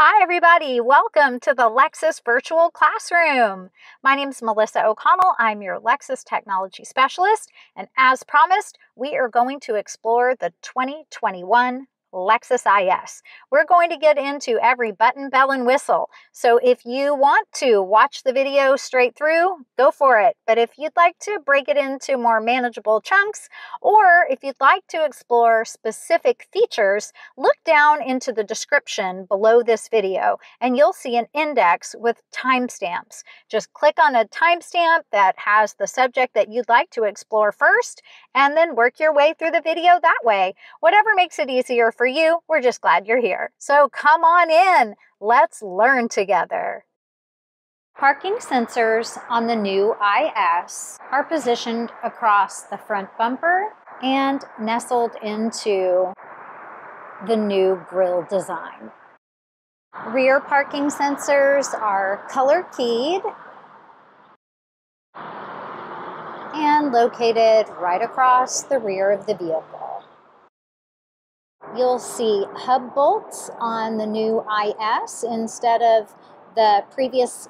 Hi everybody, welcome to the Lexus Virtual Classroom. My name is Melissa O'Connell. I'm your Lexus Technology Specialist, and as promised, we are going to explore the 2021 Lexus IS. We're going to get into every button, bell, and whistle. So if you want to watch the video straight through, go for it. But if you'd like to break it into more manageable chunks, or if you'd like to explore specific features, look down into the description below this video and you'll see an index with timestamps. Just click on a timestamp that has the subject that you'd like to explore first, and then work your way through the video that way. Whatever makes it easier for you, we're just glad you're here. So come on in, let's learn together. Parking sensors on the new IS are positioned across the front bumper and nestled into the new grille design. Rear parking sensors are color keyed and located right across the rear of the vehicle. You'll see hub bolts on the new IS instead of the previous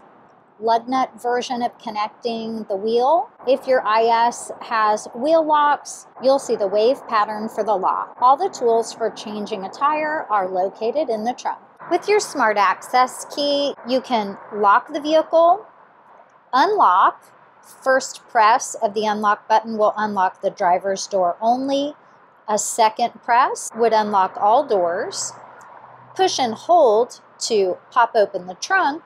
lug nut version of connecting the wheel. If your IS has wheel locks, you'll see the wave pattern for the lock. All the tools for changing a tire are located in the trunk. With your Smart Access key, you can lock the vehicle, unlock. First press of the unlock button will unlock the driver's door only. A second press would unlock all doors. Push and hold to pop open the trunk,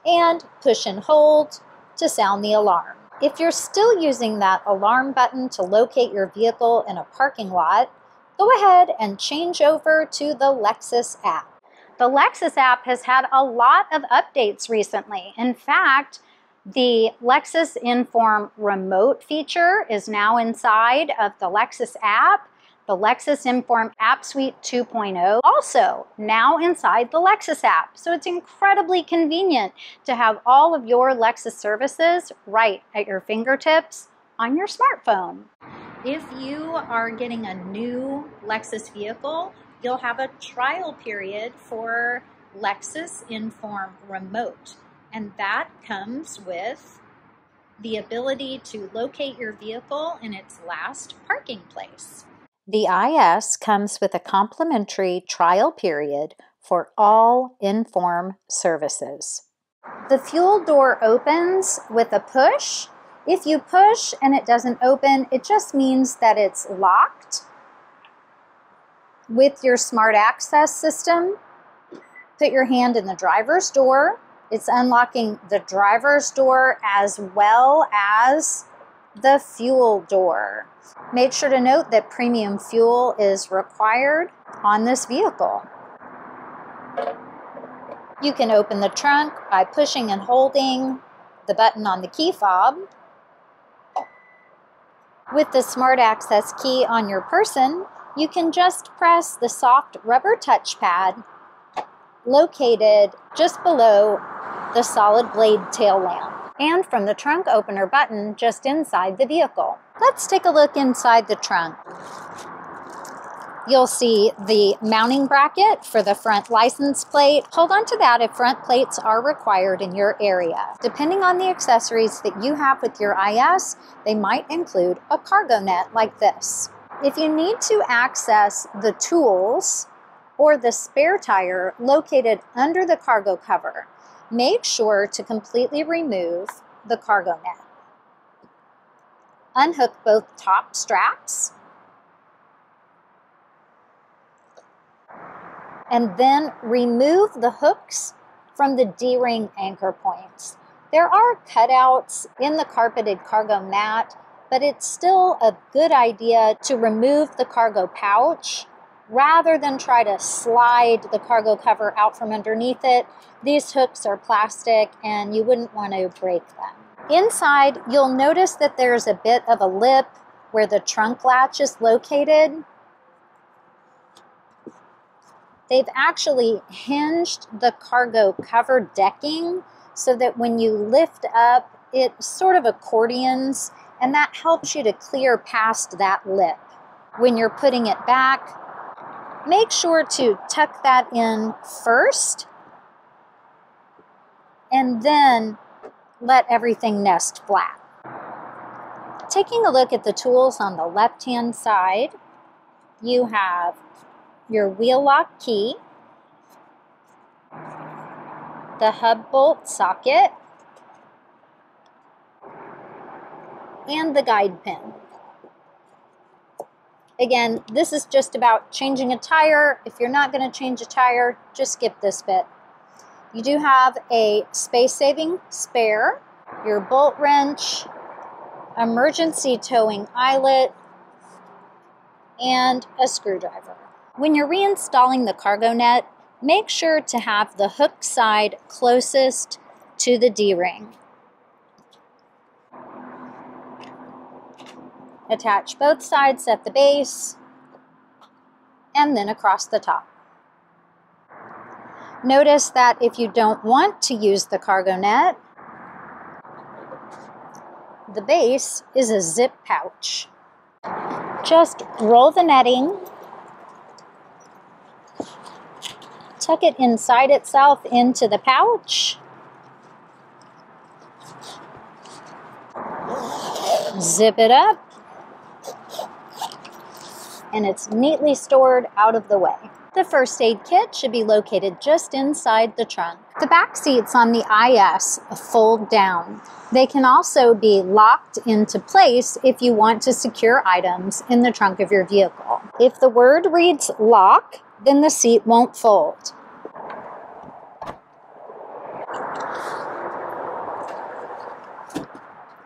and push and hold to sound the alarm. If you're still using that alarm button to locate your vehicle in a parking lot, go ahead and change over to the Lexus app. The Lexus app has had a lot of updates recently. In fact, the Lexus Enform remote feature is now inside of the Lexus app. The Lexus Enform App Suite 2.0 also now inside the Lexus app. So it's incredibly convenient to have all of your Lexus services right at your fingertips on your smartphone. If you are getting a new Lexus vehicle, you'll have a trial period for Lexus Enform Remote. And that comes with the ability to locate your vehicle in its last parking place. The IS comes with a complimentary trial period for all Enform services. The fuel door opens with a push. If you push and it doesn't open, it just means that it's locked. With your Smart Access system, put your hand in the driver's door. It's unlocking the driver's door as well as the fuel door. Make sure to note that premium fuel is required on this vehicle. You can open the trunk by pushing and holding the button on the key fob. With the Smart Access key on your person, you can just press the soft rubber touchpad located just below the solid blade tail lamp, and from the trunk opener button just inside the vehicle. Let's take a look inside the trunk. You'll see the mounting bracket for the front license plate. Hold on to that if front plates are required in your area. Depending on the accessories that you have with your IS, they might include a cargo net like this. If you need to access the tools or the spare tire located under the cargo cover, make sure to completely remove the cargo net. Unhook both top straps and then remove the hooks from the D-ring anchor points. There are cutouts in the carpeted cargo mat, but it's still a good idea to remove the cargo pouch rather than try to slide the cargo cover out from underneath it. These hooks are plastic and you wouldn't want to break them. Inside, you'll notice that there's a bit of a lip where the trunk latch is located. They've actually hinged the cargo cover decking so that when you lift up, it sort of accordions, and that helps you to clear past that lip. When you're putting it back, make sure to tuck that in first and then let everything nest flat. Taking a look at the tools on the left-hand side, you have your wheel lock key, the hub bolt socket, and the guide pin. Again, this is just about changing a tire. If you're not going to change a tire, just skip this bit. You do have a space-saving spare, your bolt wrench, emergency towing eyelet, and a screwdriver. When you're reinstalling the cargo net, make sure to have the hook side closest to the D-ring. Attach both sides at the base and then across the top. Notice that if you don't want to use the cargo net, the base is a zip pouch. Just roll the netting, tuck it inside itself into the pouch, zip it up, and it's neatly stored out of the way. The first aid kit should be located just inside the trunk. The back seats on the IS fold down. They can also be locked into place if you want to secure items in the trunk of your vehicle. If the word reads lock, then the seat won't fold.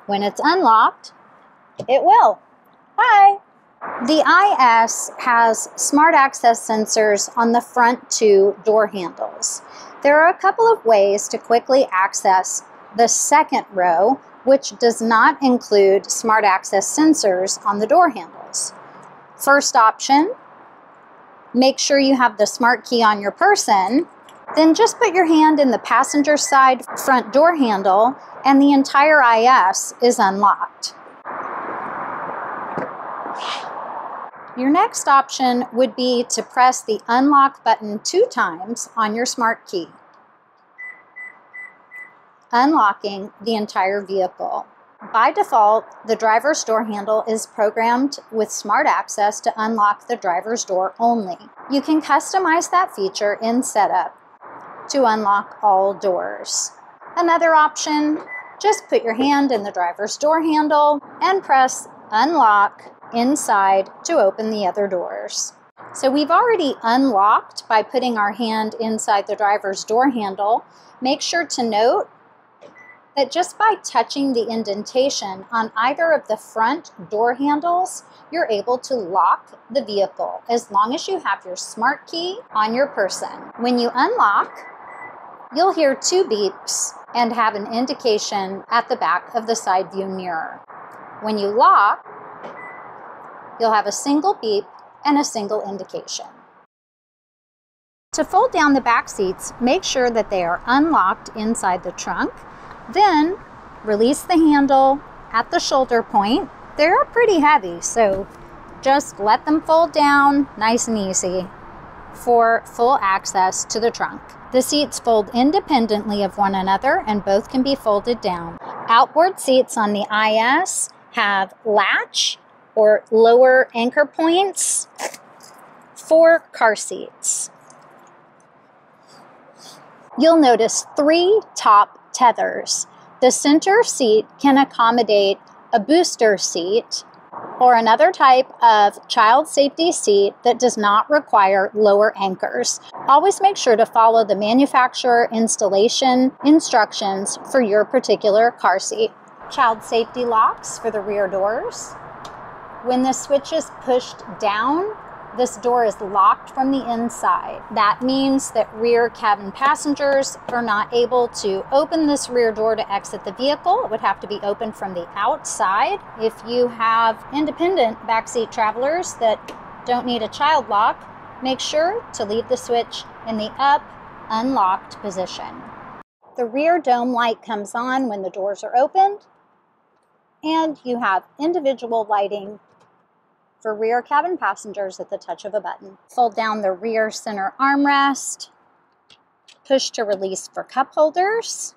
When it's unlocked, it will. Bye! The IS has smart access sensors on the front two door handles. There are a couple of ways to quickly access the second row, which does not include smart access sensors on the door handles. First option, make sure you have the smart key on your person, then just put your hand in the passenger side front door handle and the entire IS is unlocked. Your next option would be to press the unlock button 2 times on your smart key, unlocking the entire vehicle. By default, the driver's door handle is programmed with smart access to unlock the driver's door only. You can customize that feature in setup to unlock all doors. Another option, just put your hand in the driver's door handle and press unlock inside to open the other doors. So we've already unlocked by putting our hand inside the driver's door handle. Make sure to note that just by touching the indentation on either of the front door handles, you're able to lock the vehicle as long as you have your smart key on your person. When you unlock, you'll hear 2 beeps and have an indication at the back of the side view mirror. When you lock, you'll have a single beep and a single indication. To fold down the back seats, make sure that they are unlocked inside the trunk. Then release the handle at the shoulder point. They're pretty heavy, so just let them fold down nice and easy for full access to the trunk. The seats fold independently of one another and both can be folded down. Outboard seats on the IS have latch or lower anchor points for car seats. You'll notice 3 top tethers. The center seat can accommodate a booster seat or another type of child safety seat that does not require lower anchors. Always make sure to follow the manufacturer installation instructions for your particular car seat. Child safety locks for the rear doors. When the switch is pushed down, this door is locked from the inside. That means that rear cabin passengers are not able to open this rear door to exit the vehicle. It would have to be opened from the outside. If you have independent backseat travelers that don't need a child lock, make sure to leave the switch in the up, unlocked position. The rear dome light comes on when the doors are opened, and you have individual lighting for rear cabin passengers at the touch of a button. Fold down the rear center armrest, push to release for cup holders,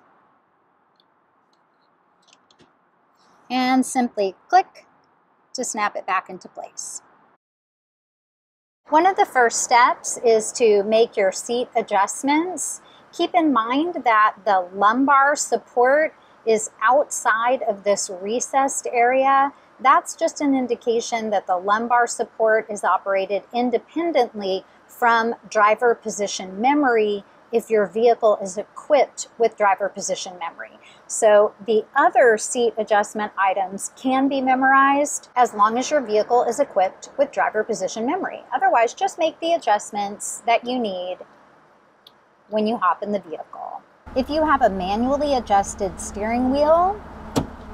and simply click to snap it back into place. One of the first steps is to make your seat adjustments. Keep in mind that the lumbar support is outside of this recessed area. That's just an indication that the lumbar support is operated independently from driver position memory if your vehicle is equipped with driver position memory. So the other seat adjustment items can be memorized as long as your vehicle is equipped with driver position memory. Otherwise, just make the adjustments that you need when you hop in the vehicle. If you have a manually adjusted steering wheel,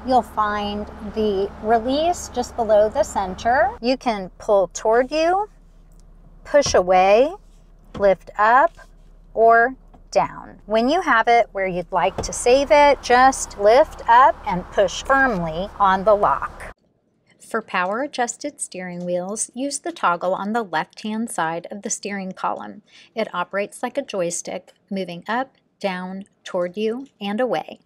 you'll find the release just below the center. You can pull toward you, push away, lift up, or down. When you have it where you'd like to save it, just lift up and push firmly on the lock. For power adjusted steering wheels, use the toggle on the left-hand side of the steering column. It operates like a joystick, moving up, down, toward you, and away.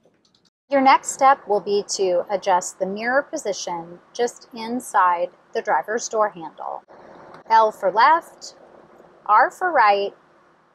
Your next step will be to adjust the mirror position just inside the driver's door handle. L for left, R for right,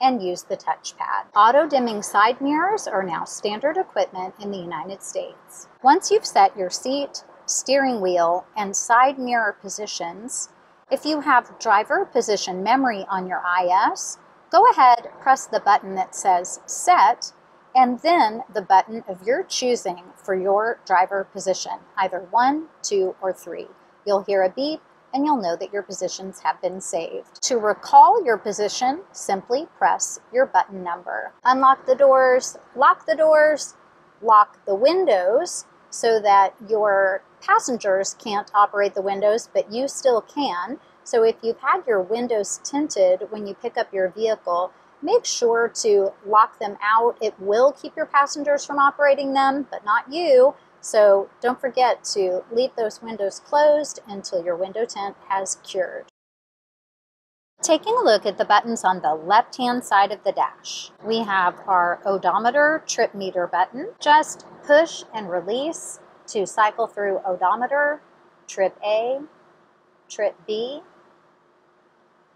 and use the touchpad. Auto-dimming side mirrors are now standard equipment in the United States. Once you've set your seat, steering wheel, and side mirror positions, if you have driver position memory on your IS, go ahead, press the button that says Set, and then the button of your choosing for your driver position, either 1, 2, or 3. You'll hear a beep, and you'll know that your positions have been saved. To recall your position, simply press your button number. Unlock the doors, lock the windows so that your passengers can't operate the windows, but you still can. So if you've had your windows tinted when you pick up your vehicle, make sure to lock them out. It will keep your passengers from operating them, but not you. So don't forget to leave those windows closed until your window tint has cured. Taking a look at the buttons on the left-hand side of the dash, we have our odometer trip meter button. Just push and release to cycle through odometer, trip A, trip B.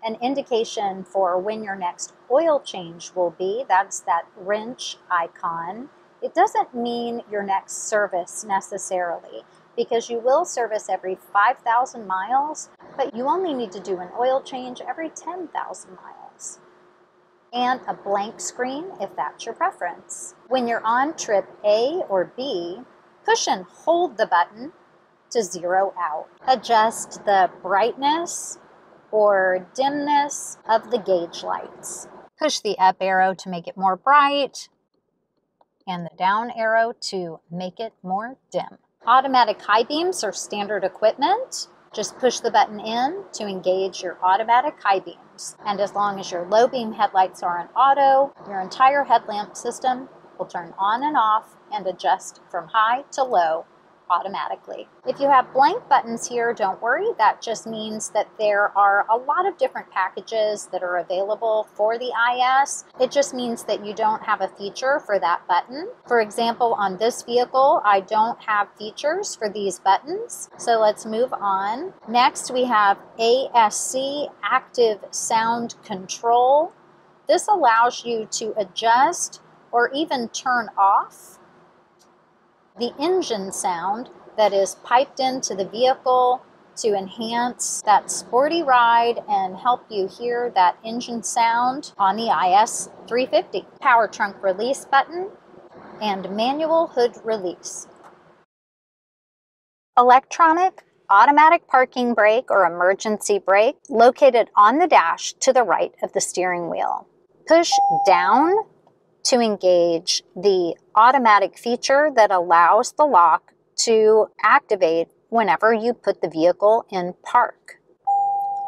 An indication for when your next oil change will be, that's that wrench icon. It doesn't mean your next service necessarily, because you will service every 5,000 miles, but you only need to do an oil change every 10,000 miles. And a blank screen if that's your preference. When you're on trip A or B, push and hold the button to zero out. Adjust the brightness or dimness of the gauge lights. Push the up arrow to make it more bright, and the down arrow to make it more dim. Automatic high beams are standard equipment. Just push the button in to engage your automatic high beams. And as long as your low beam headlights are on auto, your entire headlamp system will turn on and off and adjust from high to low automatically. If you have blank buttons here, don't worry. That just means that there are a lot of different packages that are available for the IS. It just means that you don't have a feature for that button. For example, on this vehicle, I don't have features for these buttons. So let's move on. Next, we have ASC, Active Sound Control. This allows you to adjust or even turn off the engine sound that is piped into the vehicle to enhance that sporty ride and help you hear that engine sound on the IS 350. Power trunk release button and manual hood release. Electronic automatic parking brake or emergency brake located on the dash to the right of the steering wheel. Push down to engage the automatic feature that allows the lock to activate whenever you put the vehicle in park.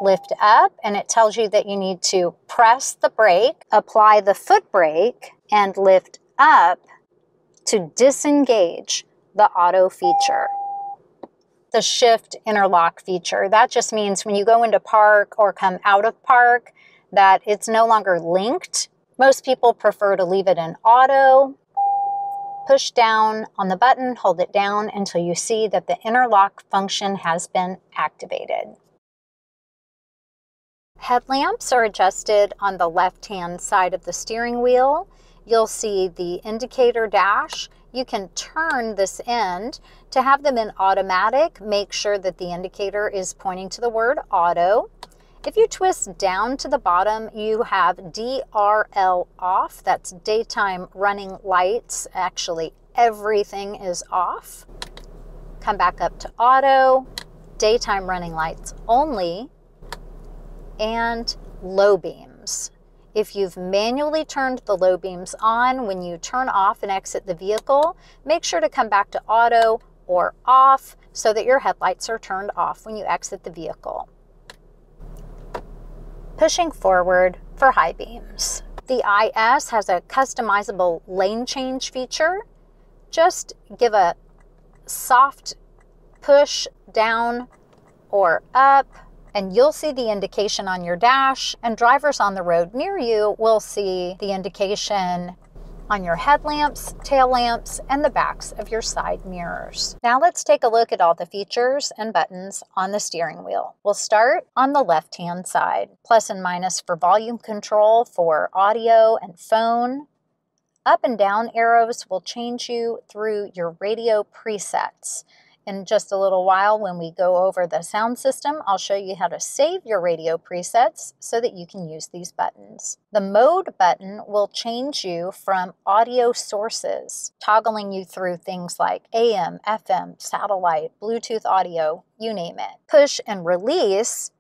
Lift up and it tells you that you need to press the brake, apply the foot brake, and lift up to disengage the auto feature. The shift interlock feature, that just means when you go into park or come out of park that it's no longer linked. Most people prefer to leave it in auto, Push down on the button, hold it down until you see that the interlock function has been activated. Headlamps are adjusted on the left-hand side of the steering wheel. You'll see the indicator dash. You can turn this end to have them in automatic. Make sure that the indicator is pointing to the word auto. If you twist down to the bottom, you have DRL off. That's daytime running lights. Actually, everything is off. Come back up to auto, daytime running lights only, and low beams. If you've manually turned the low beams on, when you turn off and exit the vehicle, make sure to come back to auto or off so that your headlights are turned off when you exit the vehicle. Pushing forward for high beams. The IS has a customizable lane change feature. Just give a soft push down or up, and you'll see the indication on your dash, and drivers on the road near you will see the indication on your headlamps, tail lamps, and the backs of your side mirrors. Now let's take a look at all the features and buttons on the steering wheel. We'll start on the left-hand side. Plus and minus for volume control for audio and phone. Up and down arrows will change you through your radio presets. In just a little while, when we go over the sound system, I'll show you how to save your radio presets so that you can use these buttons. The mode button will change you from audio sources, toggling you through things like AM, FM, satellite, Bluetooth audio, you name it. Push and release,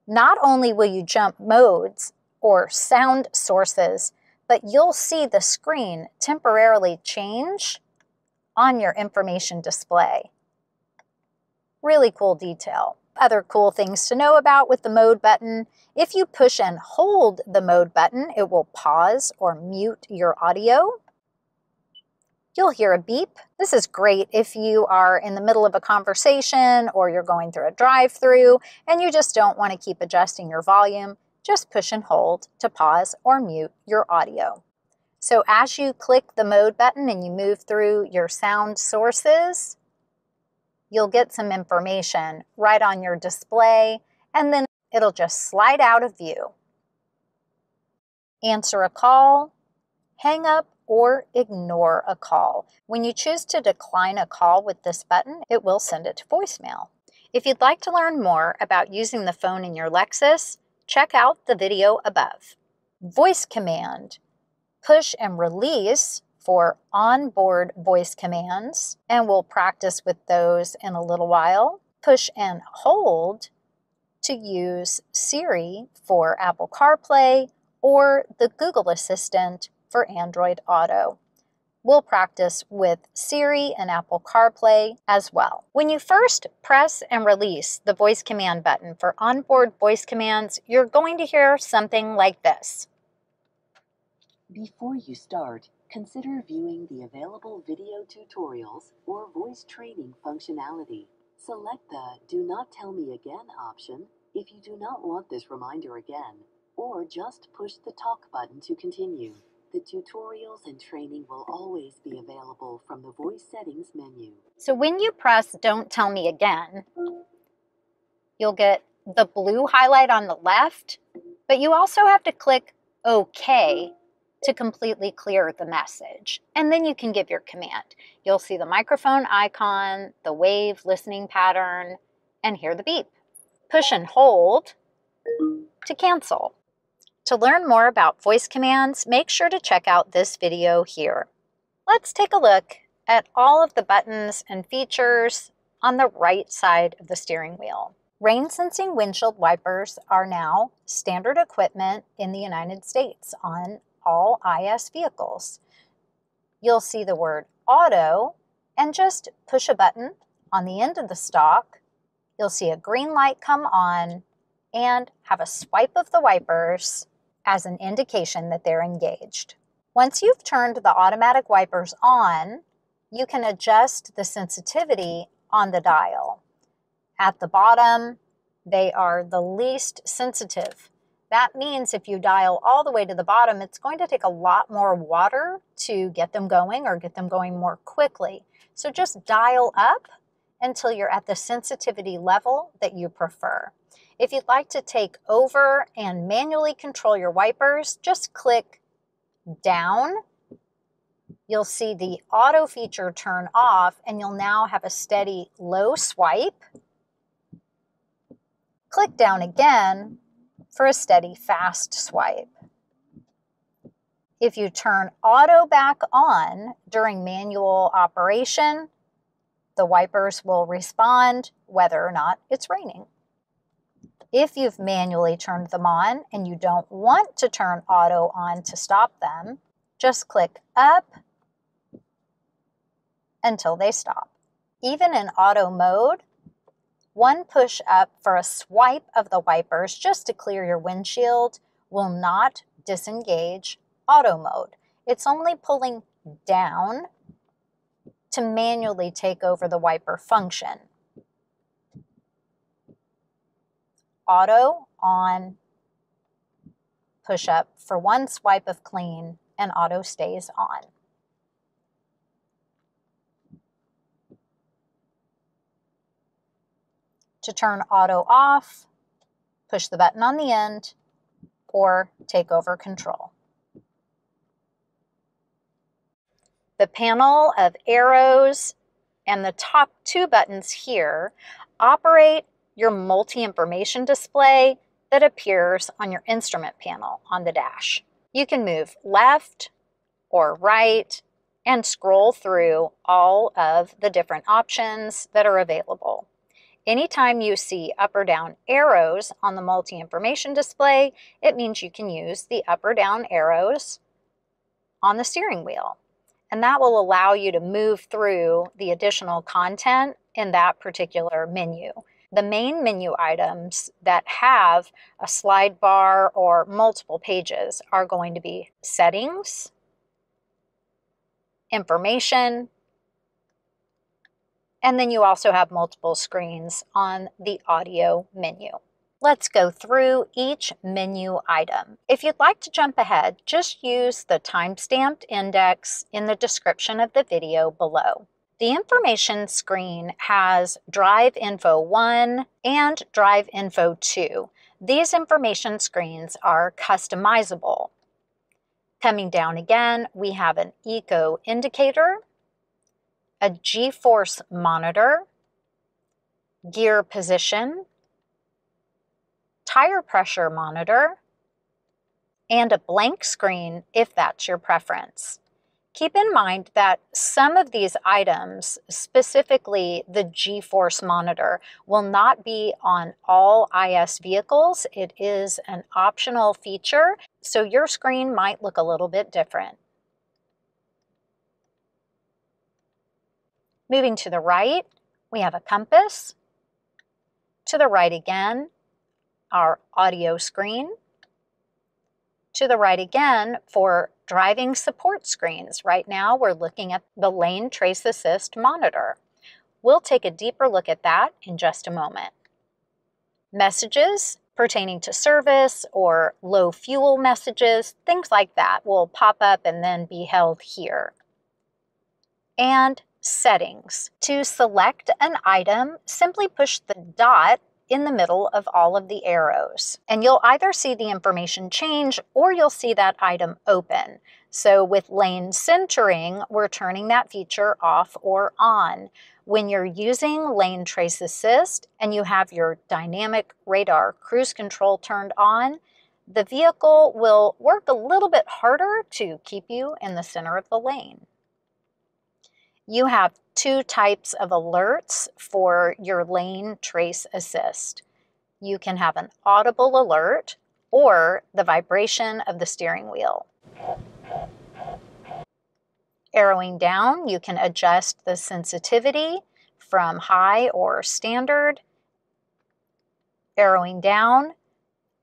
not only will you jump modes or sound sources, but you'll see the screen temporarily change on your information display. Really cool detail. Other cool things to know about with the mode button: if you push and hold the mode button, it will pause or mute your audio. You'll hear a beep. This is great if you are in the middle of a conversation or you're going through a drive-through and you just don't want to keep adjusting your volume. Just push and hold to pause or mute your audio. So as you click the mode button and you move through your sound sources, you'll get some information right on your display, and then it'll just slide out of view. Answer a call, hang up, or ignore a call. When you choose to decline a call with this button, it will send it to voicemail. If you'd like to learn more about using the phone in your Lexus, check out the video above. Voice command, push and release for onboard voice commands, and we'll practice with those in a little while. Push and hold to use Siri for Apple CarPlay or the Google Assistant for Android Auto. We'll practice with Siri and Apple CarPlay as well. When you first press and release the voice command button for onboard voice commands, you're going to hear something like this. Before you start, consider viewing the available video tutorials or voice training functionality. Select the Do Not Tell Me Again option if you do not want this reminder again, or just push the talk button to continue. The tutorials and training will always be available from the voice settings menu. So when you press Don't Tell Me Again, you'll get the blue highlight on the left, but you also have to click OK to completely clear the message. And then you can give your command. You'll see the microphone icon, the wave listening pattern, and hear the beep. Push and hold to cancel. To learn more about voice commands, make sure to check out this video here. Let's take a look at all of the buttons and features on the right side of the steering wheel. Rain sensing windshield wipers are now standard equipment in the United States on all IS vehicles. You'll see the word auto and just push a button on the end of the stalk. You'll see a green light come on and have a swipe of the wipers as an indication that they're engaged. Once you've turned the automatic wipers on, you can adjust the sensitivity on the dial. At the bottom, they are the least sensitive. That means if you dial all the way to the bottom, it's going to take a lot more water to get them going or get them going more quickly. So just dial up until you're at the sensitivity level that you prefer. If you'd like to take over and manually control your wipers, just click down. You'll see the auto feature turn off and you'll now have a steady low swipe. Click down again for a steady fast swipe. If you turn auto back on during manual operation, the wipers will respond whether or not it's raining. If you've manually turned them on and you don't want to turn auto on to stop them, just click up until they stop. Even in auto mode, one push up for a swipe of the wipers just to clear your windshield will not disengage auto mode. It's only pulling down to manually take over the wiper function. Auto on, push up for one swipe of clean, and auto stays on. To turn auto off, push the button on the end or take over control. The panel of arrows and the top two buttons here operate your multi-information display that appears on your instrument panel on the dash. You can move left or right and scroll through all of the different options that are available. Anytime you see up or down arrows on the multi-information display, it means you can use the up or down arrows on the steering wheel. And that will allow you to move through the additional content in that particular menu. The main menu items that have a slide bar or multiple pages are going to be settings, information, and then you also have multiple screens on the audio menu. Let's go through each menu item. If you'd like to jump ahead, just use the timestamped index in the description of the video below. The information screen has Drive Info 1 and Drive Info 2. These information screens are customizable. Coming down again, we have an eco indicator, a G-force monitor, gear position, tire pressure monitor, and a blank screen if that's your preference. Keep in mind that some of these items, specifically the G-force monitor, will not be on all IS vehicles. It is an optional feature, so your screen might look a little bit different. Moving to the right, we have a compass. To the right again, our audio screen. To the right again for driving support screens. Right now we're looking at the Lane Trace Assist monitor. We'll take a deeper look at that in just a moment. Messages pertaining to service or low fuel messages, things like that will pop up and then be held here. And settings. To select an item, simply push the dot in the middle of all of the arrows. And you'll either see the information change or you'll see that item open. So with lane centering, we're turning that feature off or on. When you're using Lane Trace Assist and you have your dynamic radar cruise control turned on, the vehicle will work a little bit harder to keep you in the center of the lane. You have two types of alerts for your Lane Trace Assist. You can have an audible alert or the vibration of the steering wheel. Arrowing down, you can adjust the sensitivity from high or standard. Arrowing down,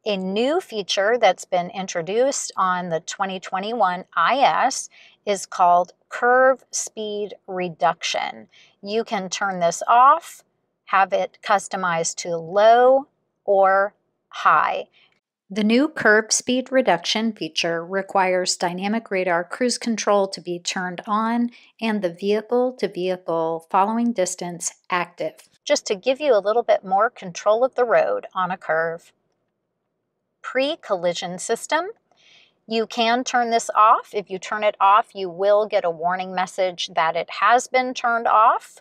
a new feature that's been introduced on the 2021 IS is called Curve Speed Reduction. You can turn this off, have it customized to low or high. The new curb speed reduction feature requires dynamic radar cruise control to be turned on and the vehicle-to-vehicle following distance active, just to give you a little bit more control of the road on a curve. Pre-collision system. You can turn this off. If you turn it off, you will get a warning message that it has been turned off.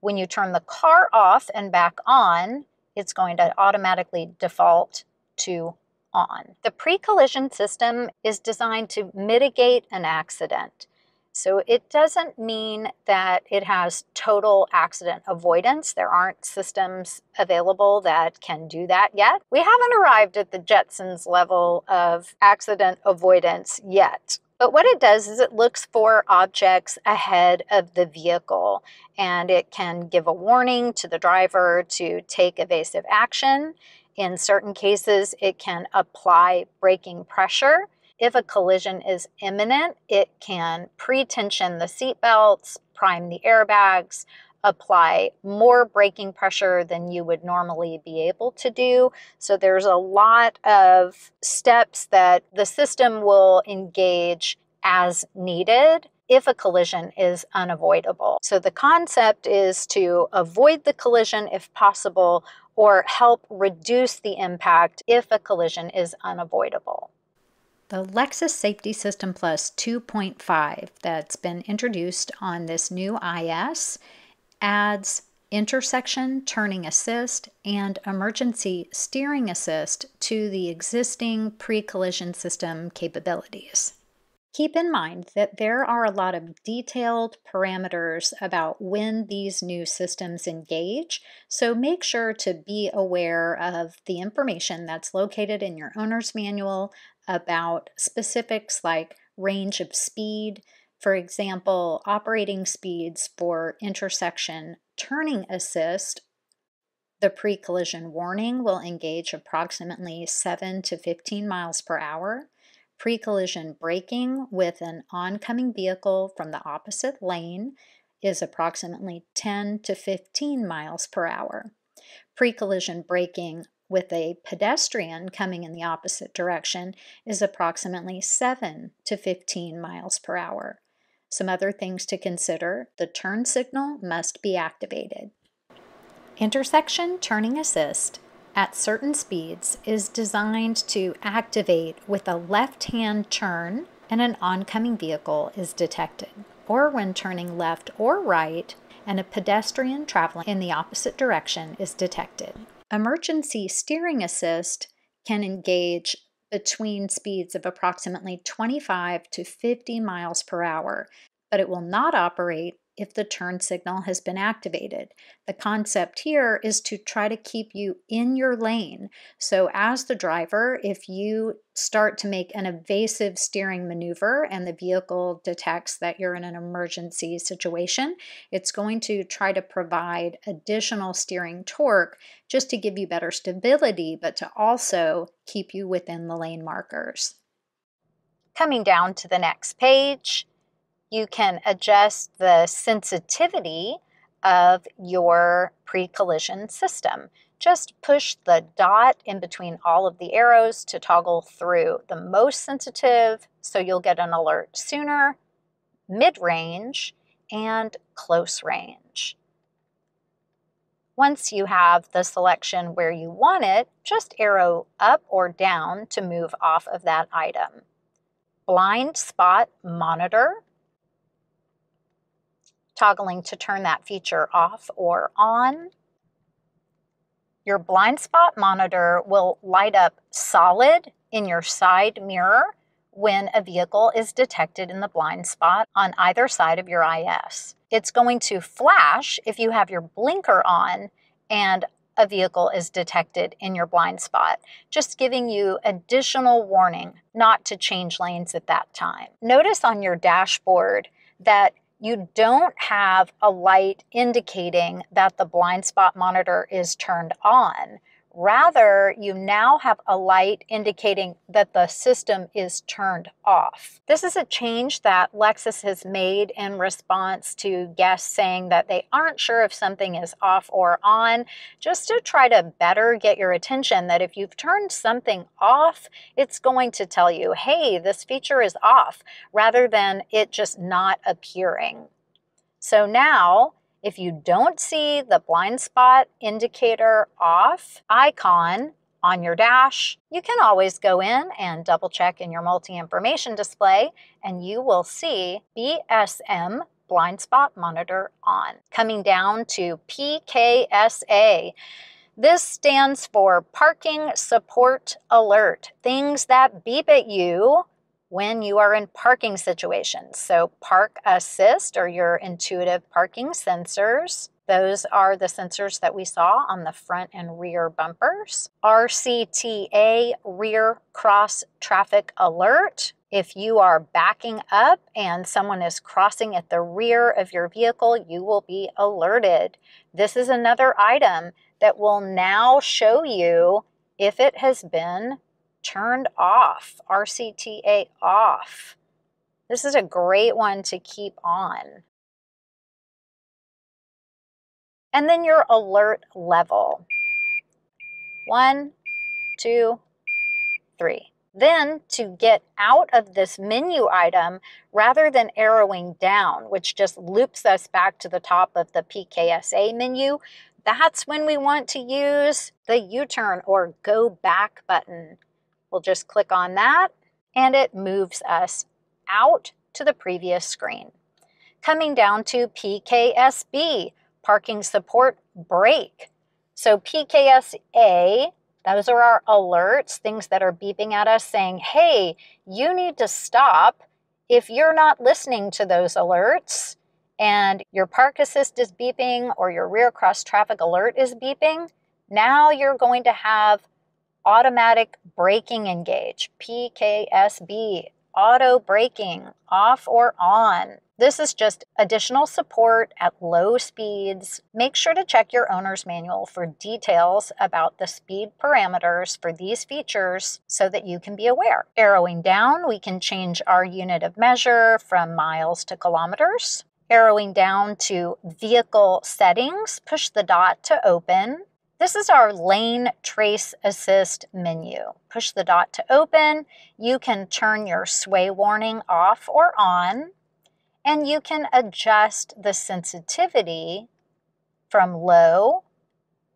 When you turn the car off and back on, it's going to automatically default to on. The pre-collision system is designed to mitigate an accident. So it doesn't mean that it has total accident avoidance. There aren't systems available that can do that yet. We haven't arrived at the Jetsons level of accident avoidance yet. But what it does is it looks for objects ahead of the vehicle, and it can give a warning to the driver to take evasive action. In certain cases, it can apply braking pressure. If a collision is imminent, it can pre-tension the seat belts, prime the airbags, apply more braking pressure than you would normally be able to do. So there's a lot of steps that the system will engage as needed if a collision is unavoidable. So the concept is to avoid the collision if possible, or help reduce the impact if a collision is unavoidable. The Lexus Safety System Plus 2.5 that's been introduced on this new IS adds intersection turning assist and emergency steering assist to the existing pre-collision system capabilities. Keep in mind that there are a lot of detailed parameters about when these new systems engage, so make sure to be aware of the information that's located in your owner's manual about specifics like range of speed. For example, operating speeds for intersection turning assist. The pre-collision warning will engage approximately 7 to 15 miles per hour. Pre-collision braking with an oncoming vehicle from the opposite lane is approximately 10 to 15 miles per hour. Pre-collision braking with a pedestrian coming in the opposite direction is approximately 7 to 15 miles per hour. Some other things to consider: the turn signal must be activated. Intersection turning assist at certain speeds is designed to activate with a left-hand turn and an oncoming vehicle is detected, or when turning left or right and a pedestrian traveling in the opposite direction is detected. Emergency steering assist can engage between speeds of approximately 25 to 50 miles per hour, but it will not operate if the turn signal has been activated. The concept here is to try to keep you in your lane. So as the driver, if you start to make an evasive steering maneuver and the vehicle detects that you're in an emergency situation, it's going to try to provide additional steering torque just to give you better stability, but to also keep you within the lane markers. Coming down to the next page, you can adjust the sensitivity of your pre-collision system. Just push the dot in between all of the arrows to toggle through the most sensitive, so you'll get an alert sooner, mid-range, and close range. Once you have the selection where you want it, just arrow up or down to move off of that item. Blind spot monitor. Toggling to turn that feature off or on. Your blind spot monitor will light up solid in your side mirror when a vehicle is detected in the blind spot on either side of your IS. It's going to flash if you have your blinker on and a vehicle is detected in your blind spot, just giving you additional warning not to change lanes at that time. Notice on your dashboard that you don't have a light indicating that the blind spot monitor is turned on. Rather, you now have a light indicating that the system is turned off. This is a change that Lexus has made in response to guests saying that they aren't sure if something is off or on, just to try to better get your attention that if you've turned something off, it's going to tell you, hey, this feature is off, rather than it just not appearing. So now, if you don't see the blind spot indicator off icon on your dash, you can always go in and double check in your multi-information display and you will see BSM blind spot monitor on. Coming down to Pksa. This stands for Parking Support Alert, things that beep at you when you are in parking situations. So park assist or your intuitive parking sensors. Those are the sensors that we saw on the front and rear bumpers. RCTA, rear cross traffic alert. If you are backing up and someone is crossing at the rear of your vehicle, you will be alerted. This is another item that will now show you if it has been turned off, RCTA off. This is a great one to keep on. And then your alert level. 1, 2, 3. Then to get out of this menu item, rather than arrowing down, which just loops us back to the top of the Pksa menu, that's when we want to use the U-turn or go back button. We'll just click on that and it moves us out to the previous screen. Coming down to PKSB, Parking Support Brake. So Pksa, those are our alerts, things that are beeping at us saying, hey, you need to stop. If you're not listening to those alerts and your park assist is beeping or your rear cross traffic alert is beeping, now you're going to have automatic braking engage, PKSB, auto braking, off or on. This is just additional support at low speeds. Make sure to check your owner's manual for details about the speed parameters for these features so that you can be aware. Arrowing down, we can change our unit of measure from miles to kilometers. Arrowing down to vehicle settings, push the dot to open. This is our lane trace assist menu. Push the dot to open. You can turn your sway warning off or on, and you can adjust the sensitivity from low,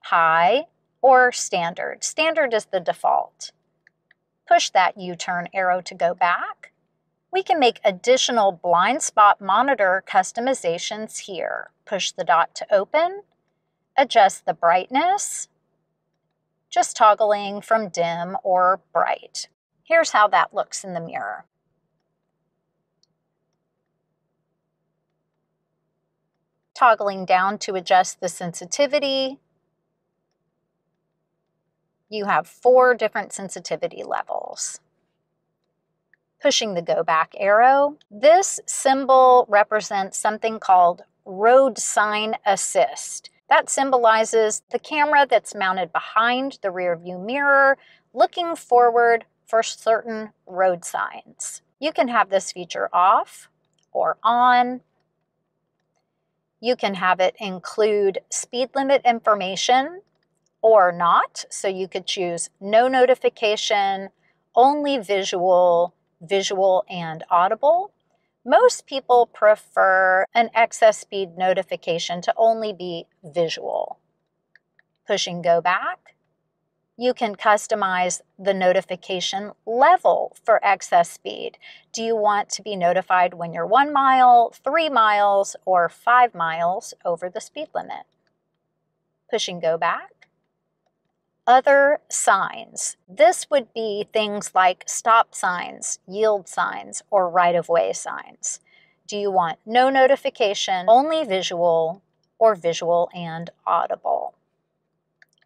high, or standard. Standard is the default. Push that U-turn arrow to go back. We can make additional blind spot monitor customizations here. Push the dot to open. Adjust the brightness, just toggling from dim or bright. Here's how that looks in the mirror. Toggling down to adjust the sensitivity. You have 4 different sensitivity levels. Pushing the go back arrow. This symbol represents something called road sign assist. That symbolizes the camera that's mounted behind the rear view mirror, looking forward for certain road signs. You can have this feature off or on. You can have it include speed limit information or not. So you could choose no notification, only visual, visual and audible. Most people prefer an excess speed notification to only be visual. Pushing go back. You can customize the notification level for excess speed. Do you want to be notified when you're 1 mile, 3 miles, or 5 miles over the speed limit? Pushing go back. Other signs. This would be things like stop signs, yield signs, or right-of-way signs. Do you want no notification, only visual, or visual and audible?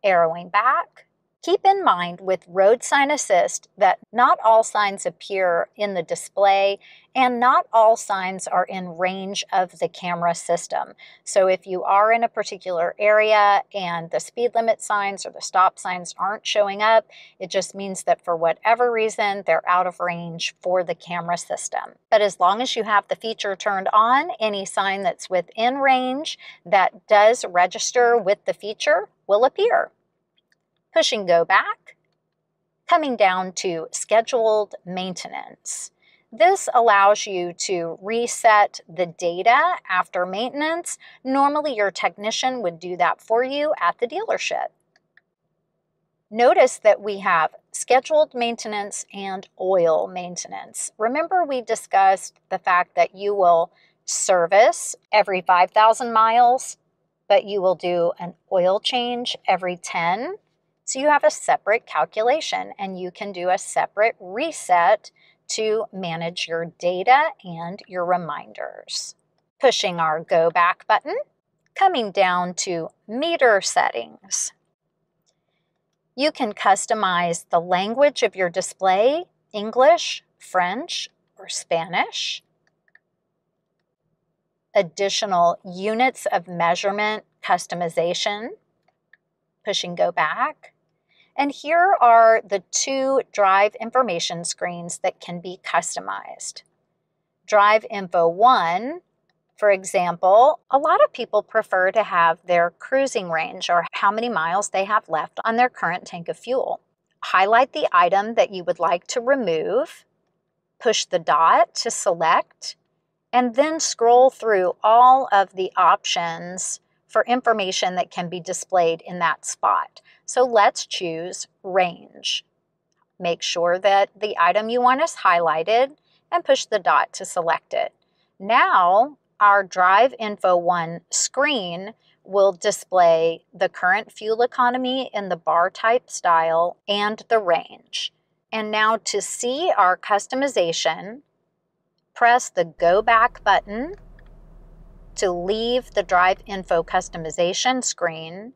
Arrowing back. Keep in mind with road sign assist that not all signs appear in the display and not all signs are in range of the camera system. So if you are in a particular area and the speed limit signs or the stop signs aren't showing up, it just means that for whatever reason, they're out of range for the camera system. But as long as you have the feature turned on, any sign that's within range that does register with the feature will appear. Pushing go back, coming down to scheduled maintenance. This allows you to reset the data after maintenance. Normally your technician would do that for you at the dealership. Notice that we have scheduled maintenance and oil maintenance. Remember we discussed the fact that you will service every 5,000 miles, but you will do an oil change every 10. So you have a separate calculation and you can do a separate reset to manage your data and your reminders. Pushing our go back button, coming down to meter settings. You can customize the language of your display, English, French, or Spanish. Additional units of measurement customization. Pushing go back. And here are the two drive information screens that can be customized. Drive Info 1, for example, a lot of people prefer to have their cruising range or how many miles they have left on their current tank of fuel. Highlight the item that you would like to remove, push the dot to select, and then scroll through all of the options for information that can be displayed in that spot. So let's choose range. Make sure that the item you want is highlighted and push the dot to select it. Now our Drive Info 1 screen will display the current fuel economy in the bar type style and the range. And now to see our customization, press the Go Back button to leave the Drive Info customization screen.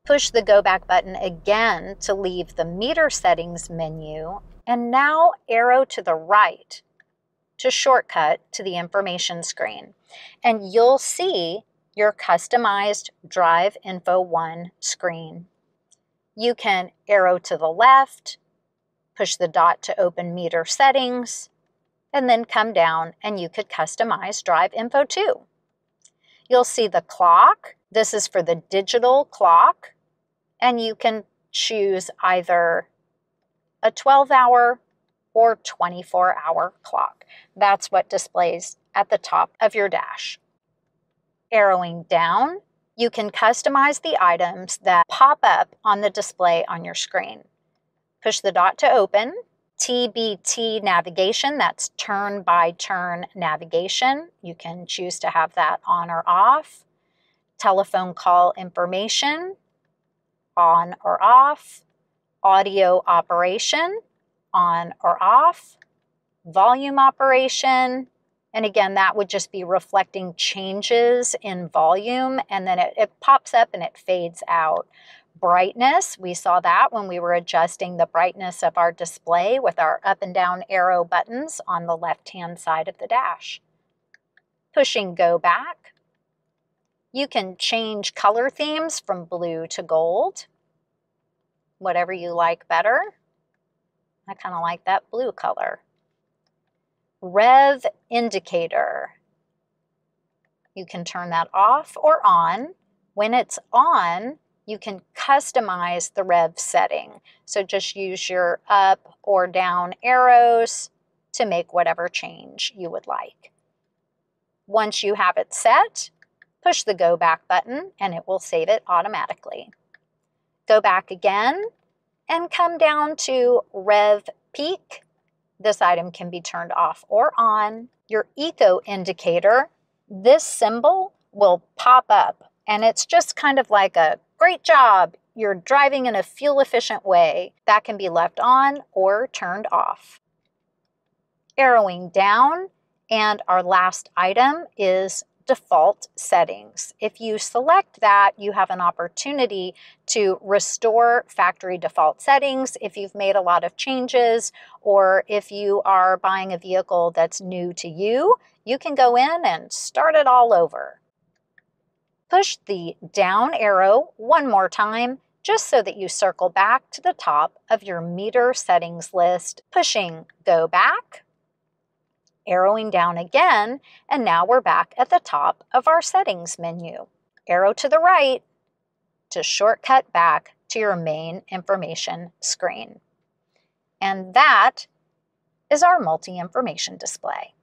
Push the Go Back button again to leave the meter settings menu, and now arrow to the right to shortcut to the information screen. And you'll see your customized Drive Info 1 screen. You can arrow to the left, push the dot to open meter settings, and then come down and you could customize Drive Info 2. You'll see the clock. This is for the digital clock, and you can choose either a 12-hour or 24-hour clock. That's what displays at the top of your dash. Arrowing down, you can customize the items that pop up on the display on your screen. Push the dot to open. TBT navigation, that's turn-by-turn navigation. You can choose to have that on or off. Telephone call information, on or off. Audio operation, on or off. Volume operation, and again, that would just be reflecting changes in volume, and then it pops up and it fades out. Brightness, we saw that when we were adjusting the brightness of our display with our up and down arrow buttons on the left-hand side of the dash. Pushing Go Back, you can change color themes from blue to gold, whatever you like better. I kind of like that blue color. Rev indicator, you can turn that off or on. When it's on, you can customize the rev setting. So just use your up or down arrows to make whatever change you would like. Once you have it set, push the Go Back button and it will save it automatically. Go back again and come down to Rev Peak. This item can be turned off or on. Your eco indicator, this symbol will pop up and it's just kind of like a great job, you're driving in a fuel efficient way. That can be left on or turned off. Arrowing down, and our last item is default settings. If you select that, you have an opportunity to restore factory default settings if you've made a lot of changes, or if you are buying a vehicle that's new to you, you can go in and start it all over. Push the down arrow one more time, just so that you circle back to the top of your meter settings list, pushing go back, arrowing down again, and now we're back at the top of our settings menu. Arrow to the right to shortcut back to your main information screen. And that is our multi-information display.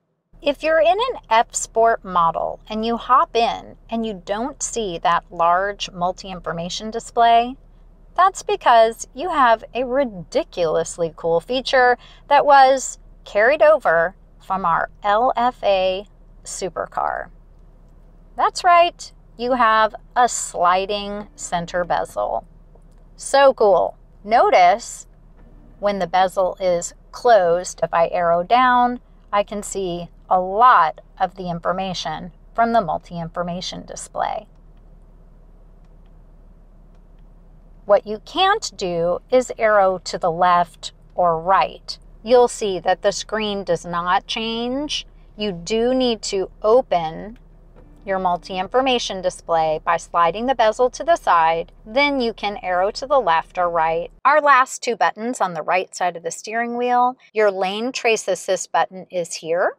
If you're in an F Sport model and you hop in and you don't see that large multi-information display, that's because you have a ridiculously cool feature that was carried over from our LFA supercar. That's right, you have a sliding center bezel. So cool. Notice when the bezel is closed, if I arrow down, I can see a lot of the information from the multi-information display. What you can't do is arrow to the left or right. You'll see that the screen does not change. You do need to open your multi-information display by sliding the bezel to the side. Then you can arrow to the left or right. Our last two buttons on the right side of the steering wheel, your lane trace assist button is here.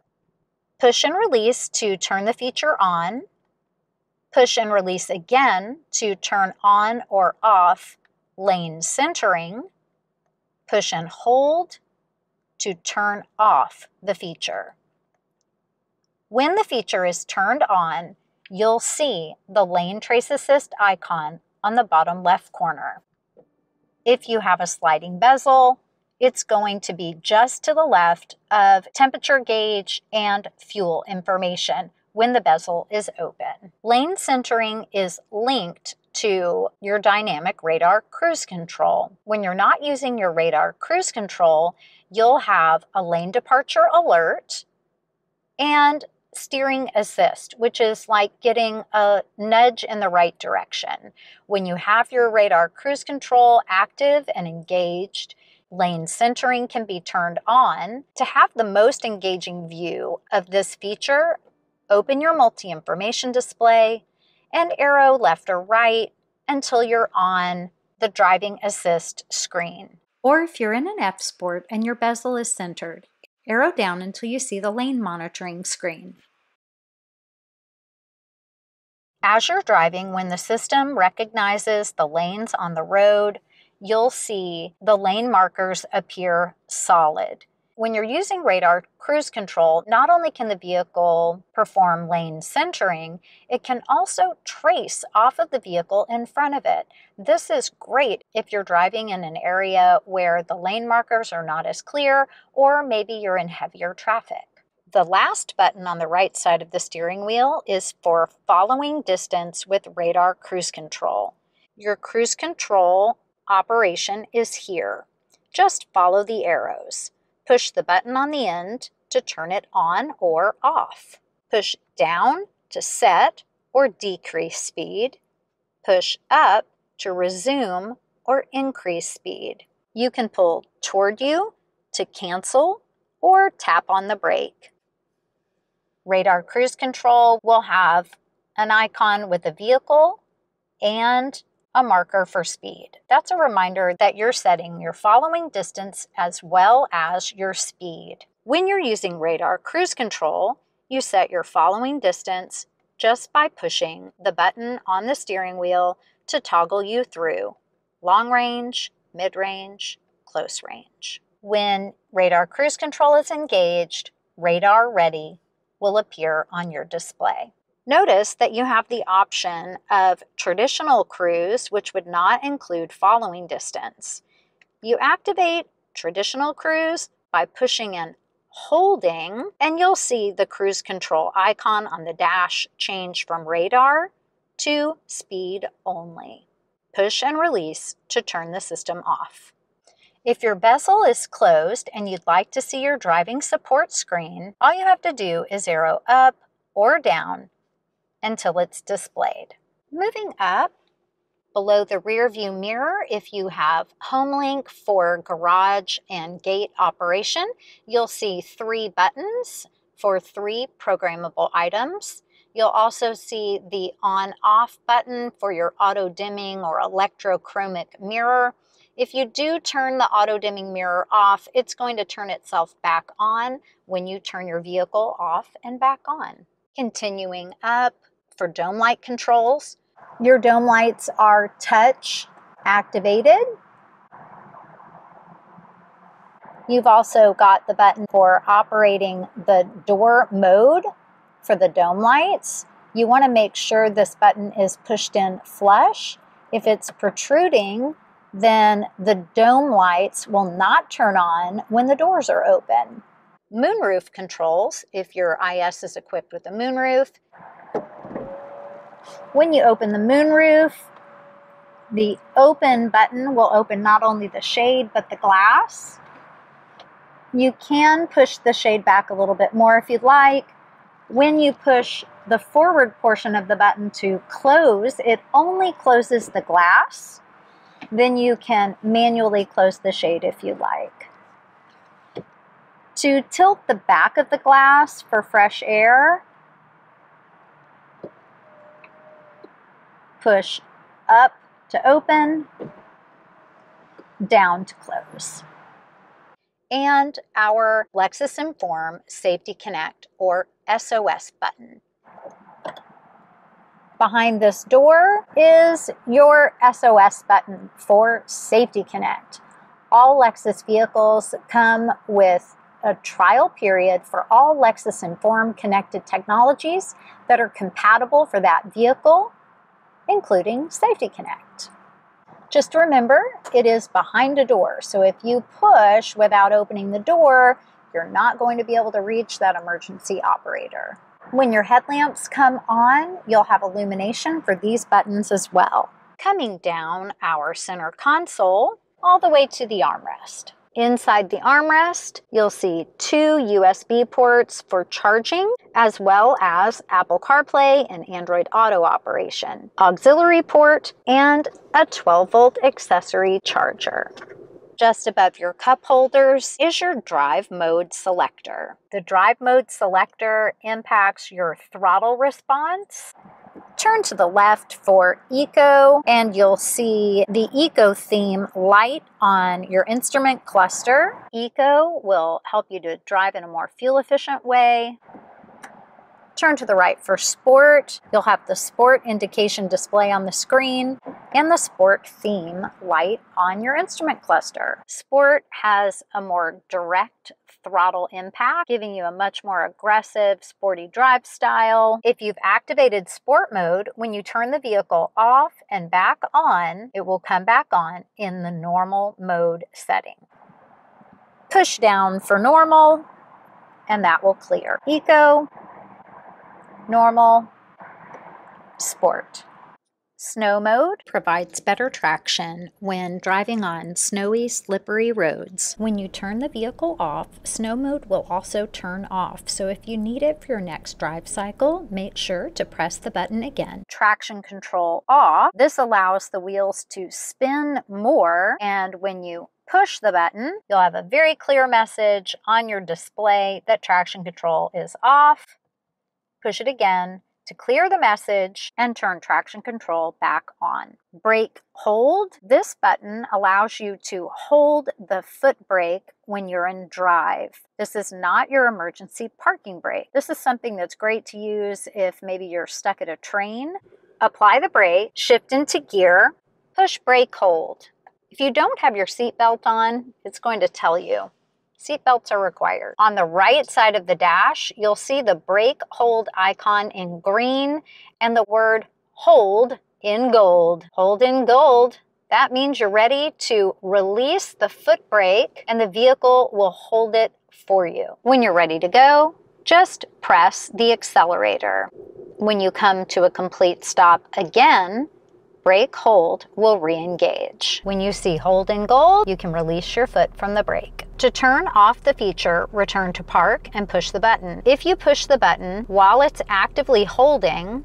Push and release to turn the feature on. Push and release again to turn on or off lane centering. Push and hold to turn off the feature. When the feature is turned on, you'll see the lane trace assist icon on the bottom left corner. If you have a sliding bezel, it's going to be just to the left of temperature gauge and fuel information when the bezel is open. Lane centering is linked to your dynamic radar cruise control. When you're not using your radar cruise control, you'll have a lane departure alert and steering assist, which is like getting a nudge in the right direction. When you have your radar cruise control active and engaged, lane centering can be turned on. To have the most engaging view of this feature, open your multi-information display and arrow left or right until you're on the driving assist screen. Or if you're in an F Sport and your bezel is centered, arrow down until you see the lane monitoring screen. As you're driving, when the system recognizes the lanes on the road, you'll see the lane markers appear solid. When you're using radar cruise control, not only can the vehicle perform lane centering, it can also trace off of the vehicle in front of it. This is great if you're driving in an area where the lane markers are not as clear, or maybe you're in heavier traffic. The last button on the right side of the steering wheel is for following distance with radar cruise control. Your cruise control operation is here. Just follow the arrows. Push the button on the end to turn it on or off. Push down to set or decrease speed. Push up to resume or increase speed. You can pull toward you to cancel or tap on the brake. Radar cruise control will have an icon with a vehicle and a marker for speed. That's a reminder that you're setting your following distance as well as your speed. When you're using radar cruise control, you set your following distance just by pushing the button on the steering wheel to toggle you through long range, mid-range, close range. When radar cruise control is engaged, radar ready will appear on your display. Notice that you have the option of traditional cruise, which would not include following distance. You activate traditional cruise by pushing and holding, and you'll see the cruise control icon on the dash change from radar to speed only. Push and release to turn the system off. If your bezel is closed and you'd like to see your driving support screen, all you have to do is arrow up or down until it's displayed. Moving up, below the rear view mirror, if you have HomeLink for garage and gate operation, you'll see 3 buttons for 3 programmable items. You'll also see the on-off button for your auto-dimming or electrochromic mirror. If you do turn the auto-dimming mirror off, it's going to turn itself back on when you turn your vehicle off and back on. Continuing up, for dome light controls, your dome lights are touch activated. You've also got the button for operating the door mode for the dome lights. You want to make sure this button is pushed in flush. If it's protruding, then the dome lights will not turn on when the doors are open. Moonroof controls, if your IS is equipped with a moonroof. When you open the moonroof, the open button will open not only the shade but the glass. You can push the shade back a little bit more if you'd like. When you push the forward portion of the button to close, it only closes the glass. Then you can manually close the shade if you like. To tilt the back of the glass for fresh air, push up to open, down to close. And our Lexus Enform Safety Connect or SOS button. Behind this door is your SOS button for Safety Connect. All Lexus vehicles come with a trial period for all Lexus Enform connected technologies that are compatible for that vehicle, including Safety Connect. Just remember, it is behind a door, so if you push without opening the door, you're not going to be able to reach that emergency operator. When your headlamps come on, you'll have illumination for these buttons as well. Coming down our center console, all the way to the armrest. Inside the armrest, you'll see 2 USB ports for charging, as well as Apple CarPlay and Android Auto operation, auxiliary port, and a 12-volt accessory charger. Just above your cup holders is your drive mode selector. The drive mode selector impacts your throttle response. Turn to the left for Eco, and you'll see the Eco theme light on your instrument cluster. Eco will help you to drive in a more fuel-efficient way. Turn to the right for Sport. You'll have the Sport indication display on the screen and the Sport theme light on your instrument cluster. Sport has a more direct throttle impact, giving you a much more aggressive, sporty drive style. If you've activated Sport mode, when you turn the vehicle off and back on, it will come back on in the normal mode setting. Push down for normal, and that will clear. Eco, normal, Sport. Snow mode provides better traction when driving on snowy, slippery roads. When you turn the vehicle off, snow mode will also turn off. So if you need it for your next drive cycle, make sure to press the button again. Traction control off. This allows the wheels to spin more, and when you push the button, you'll have a very clear message on your display that traction control is off. Push it again to clear the message and turn traction control back on. Brake hold. This button allows you to hold the foot brake when you're in drive. This is not your emergency parking brake. This is something that's great to use if maybe you're stuck at a train. Apply the brake, shift into gear, push brake hold. If you don't have your seatbelt on, it's going to tell you. Seatbelts are required. On the right side of the dash, you'll see the brake hold icon in green and the word hold in gold. Hold in gold. That means you're ready to release the foot brake and the vehicle will hold it for you. When you're ready to go, just press the accelerator. When you come to a complete stop again, brake hold will re-engage. When you see hold in gold, you can release your foot from the brake. To turn off the feature, return to park and push the button. If you push the button while it's actively holding,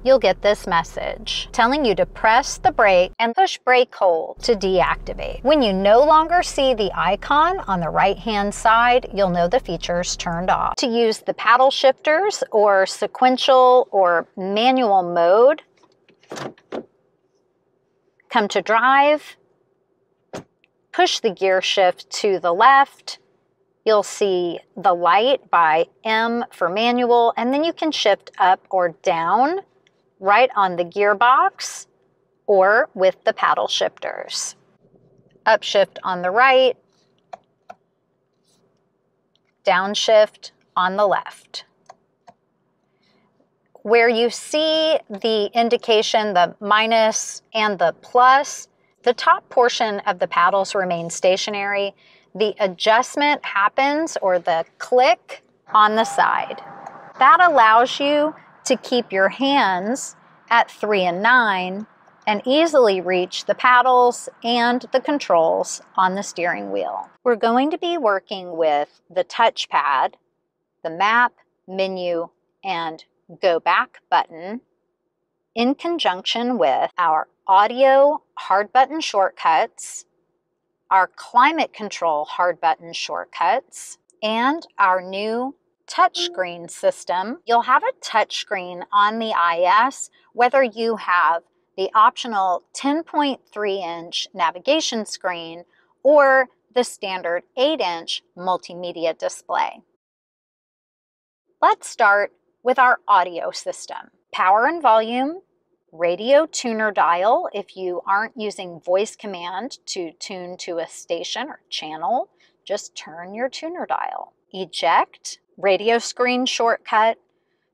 you'll get this message telling you to press the brake and push brake hold to deactivate. When you no longer see the icon on the right-hand side, you'll know the feature's turned off. To use the paddle shifters or sequential or manual mode, come to drive, push the gear shift to the left. You'll see the light by M for manual, and then you can shift up or down right on the gearbox or with the paddle shifters. Upshift on the right, downshift on the left. Where you see the indication, the minus and the plus, the top portion of the paddles remain stationary. The adjustment happens, or the click, on the side. That allows you to keep your hands at 3 and 9 and easily reach the paddles and the controls on the steering wheel. We're going to be working with the touchpad, the map, menu, and go back button in conjunction with our audio hard button shortcuts, our climate control hard button shortcuts, and our new touchscreen system. You'll have a touchscreen on the IS, whether you have the optional 10.3-inch navigation screen or the standard 8-inch multimedia display. Let's start with our audio system. Power and volume, radio tuner dial if you aren't using voice command to tune to a station or channel, just turn your tuner dial. Eject, radio screen shortcut,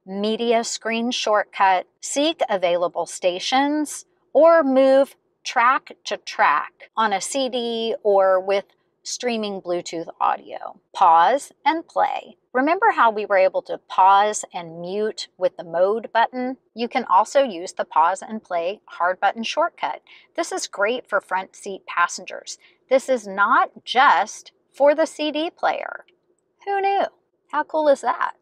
media screen shortcut, seek available stations, or move track to track on a CD or with streaming Bluetooth audio. Pause and play. Remember how we were able to pause and mute with the mode button? You can also use the pause and play hard button shortcut. This is great for front seat passengers. This is not just for the CD player. Who knew? How cool is that?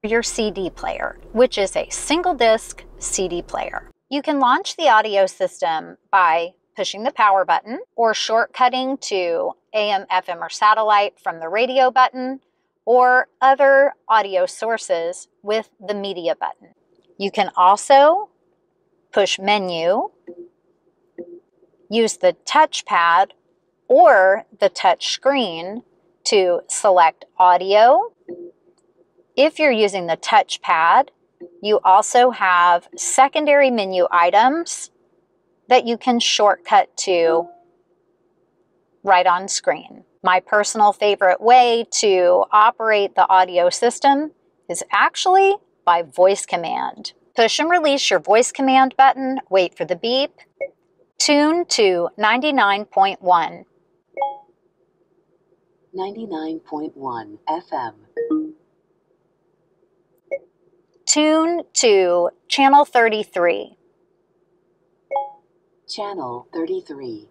Your CD player, which is a single disc CD player. You can launch the audio system by pushing the power button or shortcutting to AM, FM, or satellite from the radio button or other audio sources with the media button. You can also push menu, use the touchpad or the touch screen to select audio. If you're using the touchpad, you also have secondary menu items that you can shortcut to right on screen. My personal favorite way to operate the audio system is actually by voice command. Push and release your voice command button, wait for the beep, tune to 99.1. 99.1 FM. Tune to channel 33. Channel 33.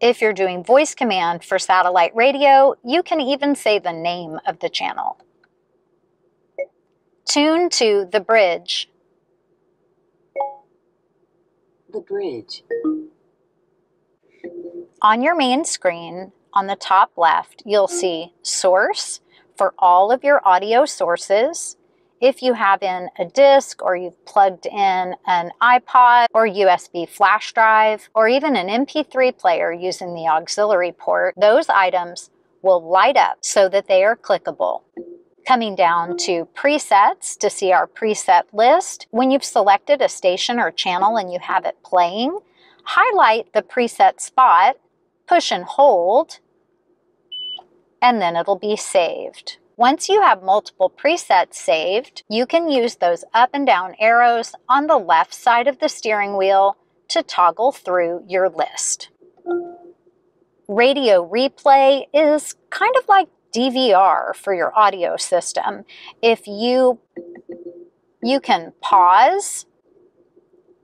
If you're doing voice command for satellite radio, you can even say the name of the channel. Tune to the bridge. The bridge. On your main screen, on the top left, you'll see source for all of your audio sources. If you have in a disc or you've plugged in an iPod or USB flash drive or even an MP3 player using the auxiliary port, those items will light up so that they are clickable. Coming down to presets to see our preset list. When you've selected a station or channel and you have it playing, highlight the preset spot, push and hold, and then it'll be saved. Once you have multiple presets saved, you can use those up and down arrows on the left side of the steering wheel to toggle through your list. Radio replay is kind of like DVR for your audio system. If you can pause,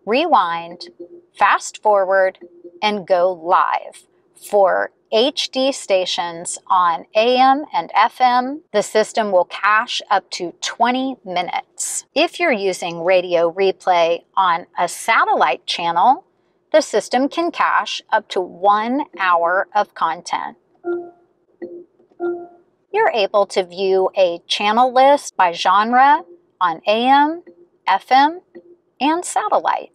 rewind, fast forward, and go live For HD stations on AM and FM, the system will cache up to 20 minutes. If you're using radio replay on a satellite channel, the system can cache up to 1 hour of content. You're able to view a channel list by genre on AM, FM, and satellite.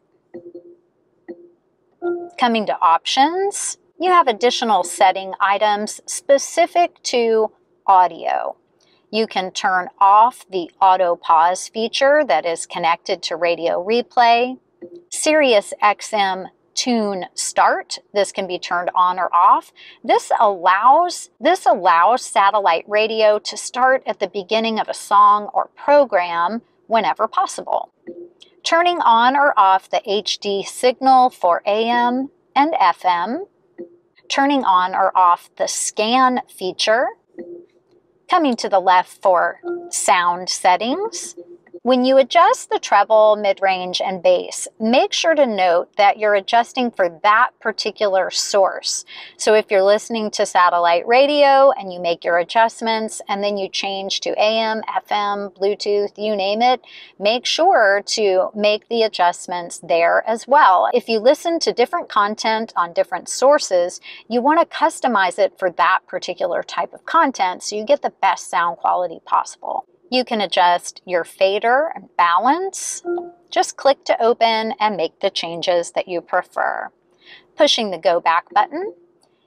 Coming to options, you have additional setting items specific to audio. You can turn off the auto pause feature that is connected to radio replay. Sirius XM tune start, this can be turned on or off. This allows satellite radio to start at the beginning of a song or program whenever possible. Turning on or off the HD signal for AM and FM. Turning on or off the scan feature. Coming to the left for sound settings. When you adjust the treble, mid-range, and bass, make sure to note that you're adjusting for that particular source. So if you're listening to satellite radio and you make your adjustments and then you change to AM, FM, Bluetooth, you name it, make sure to make the adjustments there as well. If you listen to different content on different sources, you want to customize it for that particular type of content so you get the best sound quality possible. You can adjust your fader and balance. Just click to open and make the changes that you prefer. Pushing the Go Back button,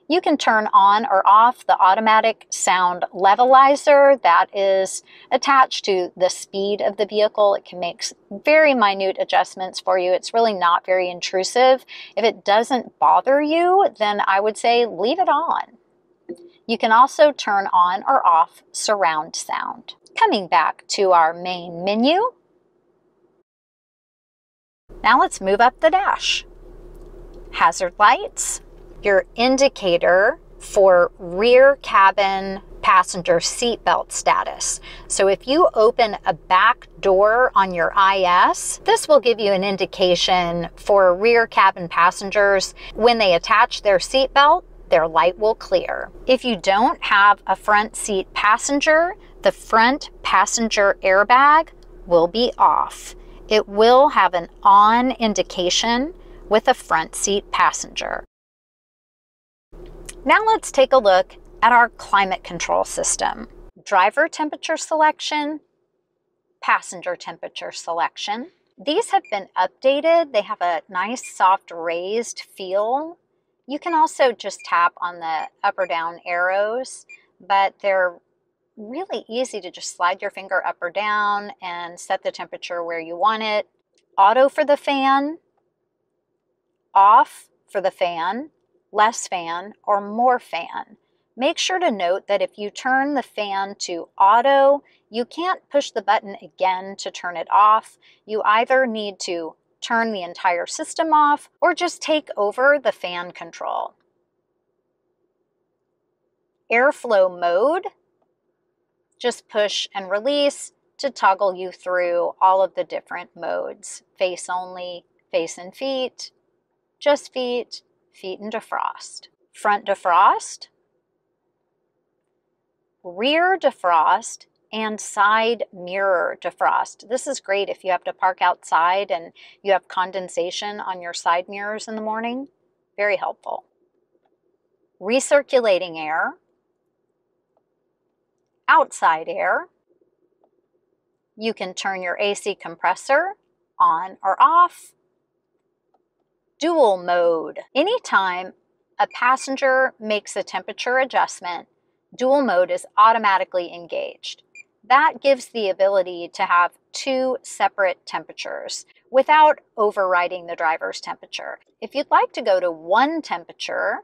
you can turn on or off the automatic sound levelizer that is attached to the speed of the vehicle. It can make very minute adjustments for you. It's really not very intrusive. If it doesn't bother you, then I would say leave it on. You can also turn on or off surround sound. Coming back to our main menu. Now let's move up the dash. Hazard lights, your indicator for rear cabin passenger seatbelt status. So if you open a back door on your IS, this will give you an indication for rear cabin passengers when they attach their seatbelt, their light will clear. If you don't have a front seat passenger, the front passenger airbag will be off. It will have an on indication with a front seat passenger. Now let's take a look at our climate control system. Driver temperature selection, passenger temperature selection. These have been updated. They have a nice soft raised feel. You can also just tap on the up or down arrows, but they're really easy to just slide your finger up or down and set the temperature where you want it. Auto for the fan, off for the fan, less fan, or more fan. Make sure to note that if you turn the fan to auto, you can't push the button again to turn it off. You either need to turn the entire system off or just take over the fan control. Airflow mode. Just push and release to toggle you through all of the different modes. Face only, face and feet, just feet, feet and defrost. Front defrost, rear defrost, and side mirror defrost. This is great if you have to park outside and you have condensation on your side mirrors in the morning. Very helpful. Recirculating air, outside air. You can turn your AC compressor on or off. Dual mode. Anytime a passenger makes a temperature adjustment, dual mode is automatically engaged. That gives the ability to have two separate temperatures without overriding the driver's temperature. If you'd like to go to one temperature,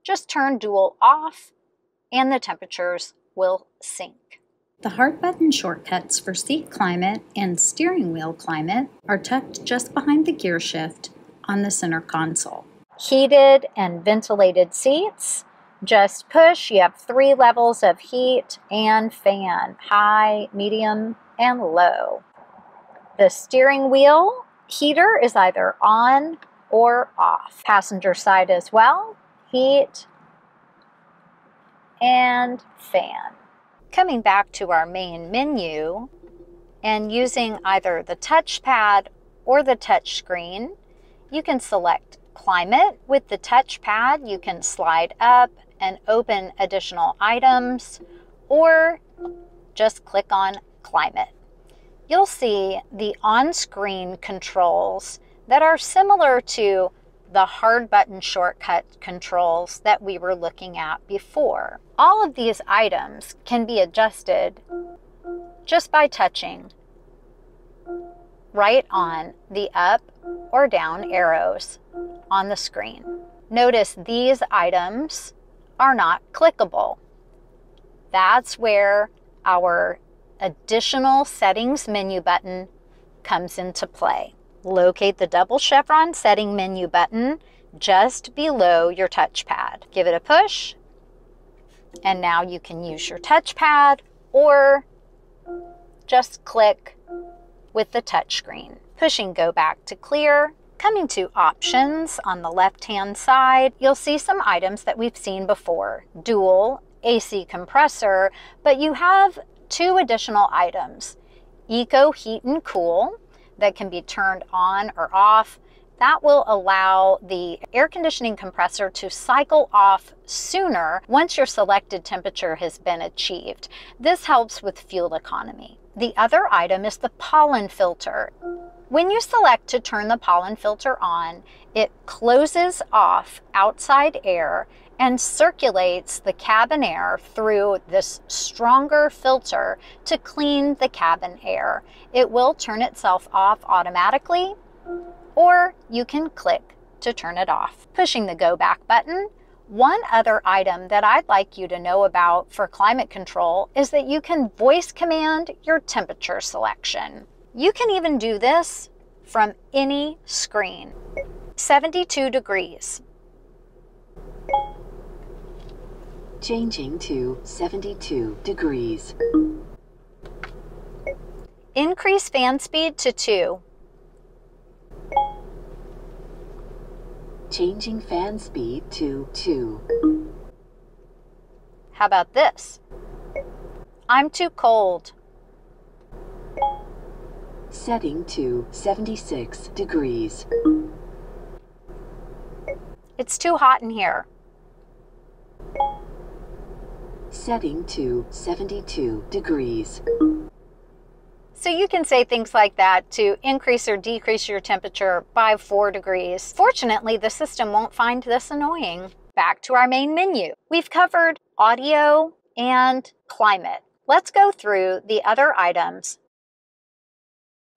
just turn dual off and the temperatures will sync. The hard button shortcuts for seat climate and steering wheel climate are tucked just behind the gear shift on the center console. Heated and ventilated seats. Just push. You have 3 levels of heat and fan, high, medium, and low. The steering wheel heater is either on or off. Passenger side as well, heat and fan. Coming back to our main menu and using either the touchpad or the touch screen, you can select climate. With the touchpad, you can slide up and open additional items or just click on climate. You'll see the on-screen controls that are similar to the hard button shortcut controls that we were looking at before. All of these items can be adjusted just by touching right on the up or down arrows on the screen. Notice these items are not clickable. That's where our additional settings menu button comes into play. Locate the double chevron setting menu button just below your touchpad. Give it a push, and now you can use your touchpad or just click with the touchscreen. Pushing go back to clear. Coming to options on the left-hand side, you'll see some items that we've seen before. Dual AC compressor, but you have two additional items. Eco heat and cool that can be turned on or off. That will allow the air conditioning compressor to cycle off sooner once your selected temperature has been achieved. This helps with fuel economy. The other item is the pollen filter. When you select to turn the pollen filter on, it closes off outside air and circulates the cabin air through this stronger filter to clean the cabin air. It will turn itself off automatically, or you can click to turn it off. Pushing the go back button. One other item that I'd like you to know about for climate control is that you can voice command your temperature selection. You can even do this from any screen. 72 degrees. Changing to 72 degrees. Increase fan speed to 2. Changing fan speed to 2. How about this? I'm too cold. Setting to 76 degrees. It's too hot in here. Setting to 72 degrees. So you can say things like that to increase or decrease your temperature by 4 degrees. Fortunately, the system won't find this annoying. Back to our main menu. We've covered audio and climate. Let's go through the other items,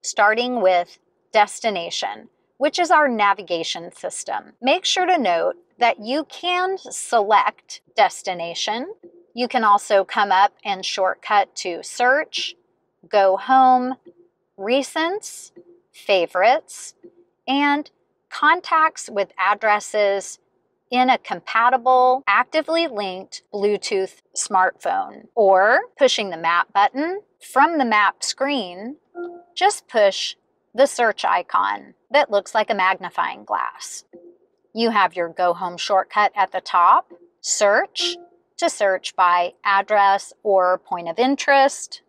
starting with destination, which is our navigation system. Make sure to note that you can select destination. You can also come up and shortcut to search, go home, recents, favorites, and contacts with addresses in a compatible, actively linked Bluetooth smartphone. Or pushing the map button from the map screen, just push the search icon that looks like a magnifying glass. You have your go home shortcut at the top, search to search by address or point of interest,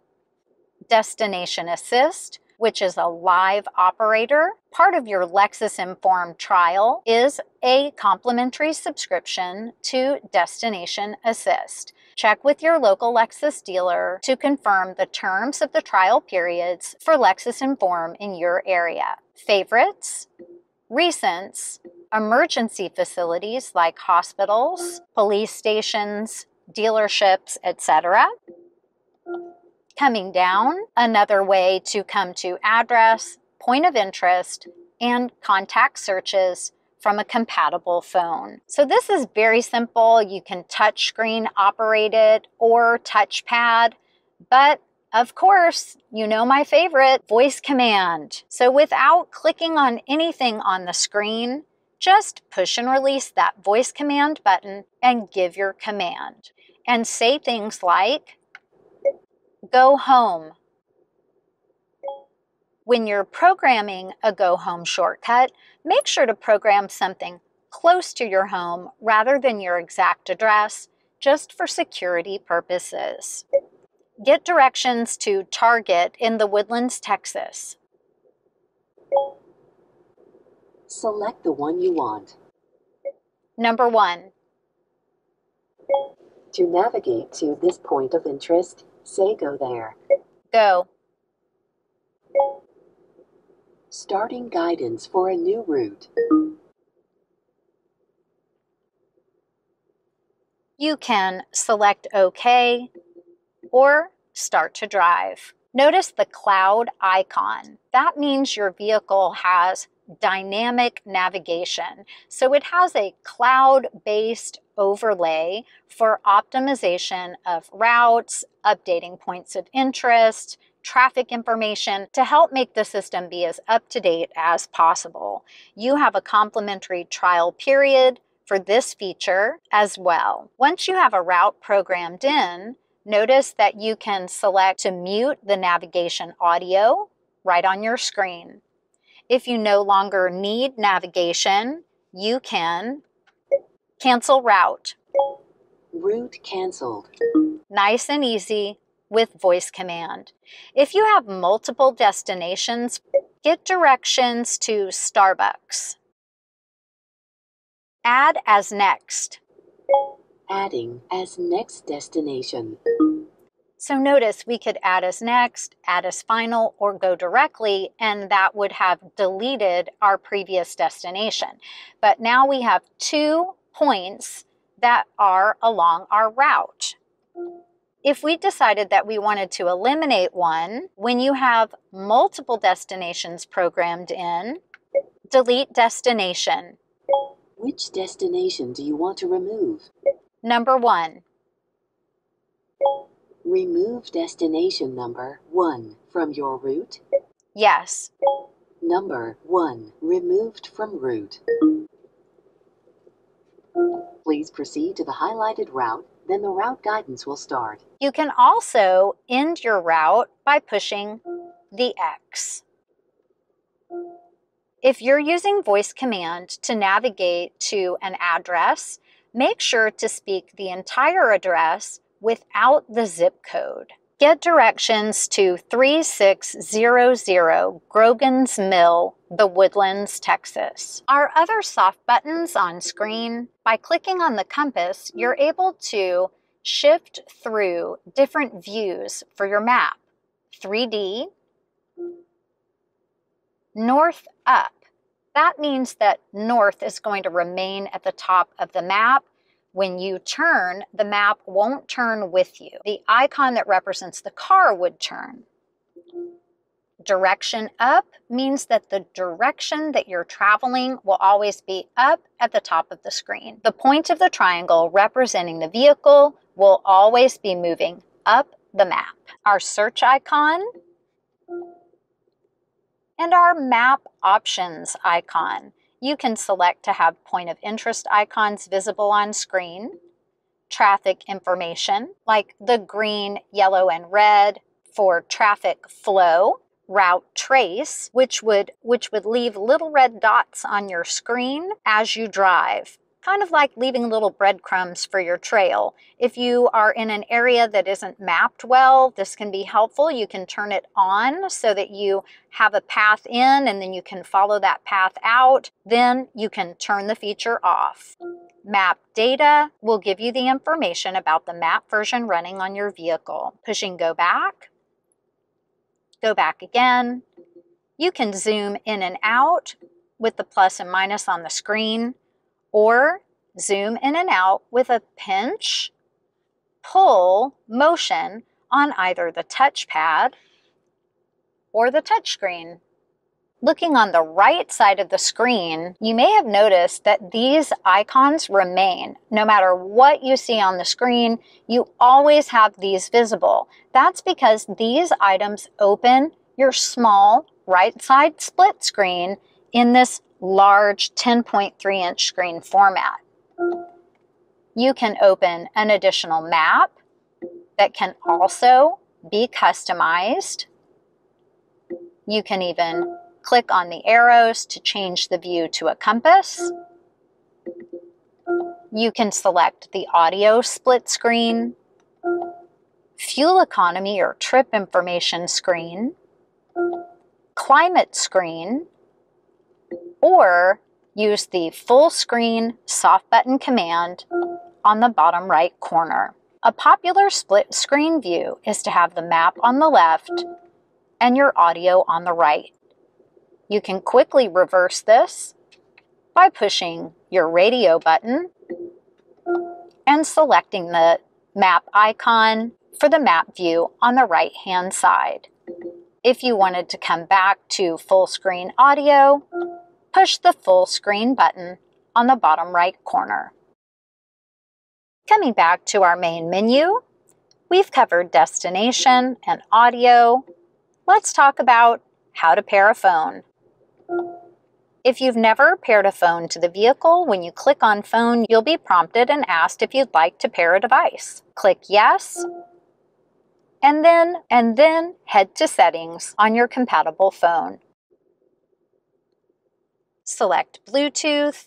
destination assist, which is a live operator. Part of your Lexus Enform trial is a complimentary subscription to Destination Assist. Check with your local Lexus dealer to confirm the terms of the trial periods for Lexus Enform in your area. Favorites, recents, emergency facilities like hospitals, police stations, dealerships, etc. Coming down, another way to come to address, point of interest, and contact searches from a compatible phone. So this is very simple. You can touchscreen operate it or touchpad, but of course, you know my favorite, voice command. So without clicking on anything on the screen, just push and release that voice command button and give your command. And say things like, go home. When you're programming a go home shortcut, make sure to program something close to your home rather than your exact address just for security purposes. Get directions to Target in the Woodlands, Texas. Select the one you want. Number 1. To navigate to this point of interest, say go there. Go. Starting guidance for a new route. You can select OK or start to drive. Notice the cloud icon. That means your vehicle has dynamic navigation. So it has a cloud-based overlay for optimization of routes, updating points of interest, traffic information to help make the system be as up-to-date as possible. You have a complimentary trial period for this feature as well. Once you have a route programmed in, notice that you can select to mute the navigation audio right on your screen. If you no longer need navigation, you can cancel route. Route canceled. Nice and easy with voice command. If you have multiple destinations, get directions to Starbucks. Add as next. Adding as next destination. So notice we could add as next, add as final, or go directly, and that would have deleted our previous destination. But now we have 2 points that are along our route. If we decided that we wanted to eliminate one, when you have multiple destinations programmed in, delete destination. Which destination do you want to remove? Number 1. Remove destination number 1 from your route. Yes. Number 1 removed from route. Please proceed to the highlighted route, then the route guidance will start. You can also end your route by pushing the X. If you're using voice command to navigate to an address, make sure to speak the entire address without the zip code. Get directions to 3600 Grogan's Mill, The Woodlands, Texas. Our other soft buttons on screen, by clicking on the compass, you're able to shift through different views for your map. 3D, north up. That means that north is going to remain at the top of the map. When you turn, the map won't turn with you. The icon that represents the car would turn. Direction up means that the direction that you're traveling will always be up at the top of the screen. The point of the triangle representing the vehicle will always be moving up the map. Our search icon and our map options icon. You can select to have point of interest icons visible on screen, traffic information like the green, yellow, and red for traffic flow, route trace, which would leave little red dots on your screen as you drive. Kind of like leaving little breadcrumbs for your trail. If you are in an area that isn't mapped well, this can be helpful. You can turn it on so that you have a path in and then you can follow that path out. Then you can turn the feature off. Map data will give you the information about the map version running on your vehicle. Pushing go back again. You can zoom in and out with the plus and minus on the screen, or zoom in and out with a pinch, pull motion on either the touchpad or the touchscreen. Looking on the right side of the screen, you may have noticed that these icons remain. No matter what you see on the screen, you always have these visible. That's because these items open your small right side split screen in this large 10.3-inch screen format. You can open an additional map that can also be customized. You can even click on the arrows to change the view to a compass. You can select the audio split screen, fuel economy or trip information screen, climate screen, or use the full screen soft button command on the bottom right corner. A popular split screen view is to have the map on the left and your audio on the right. You can quickly reverse this by pushing your radio button and selecting the map icon for the map view on the right-hand side. If you wanted to come back to full screen audio, push the full screen button on the bottom right corner. Coming back to our main menu, we've covered destination and audio. Let's talk about how to pair a phone. If you've never paired a phone to the vehicle, when you click on phone, you'll be prompted and asked if you'd like to pair a device. Click yes, and then head to settings on your compatible phone. Select Bluetooth,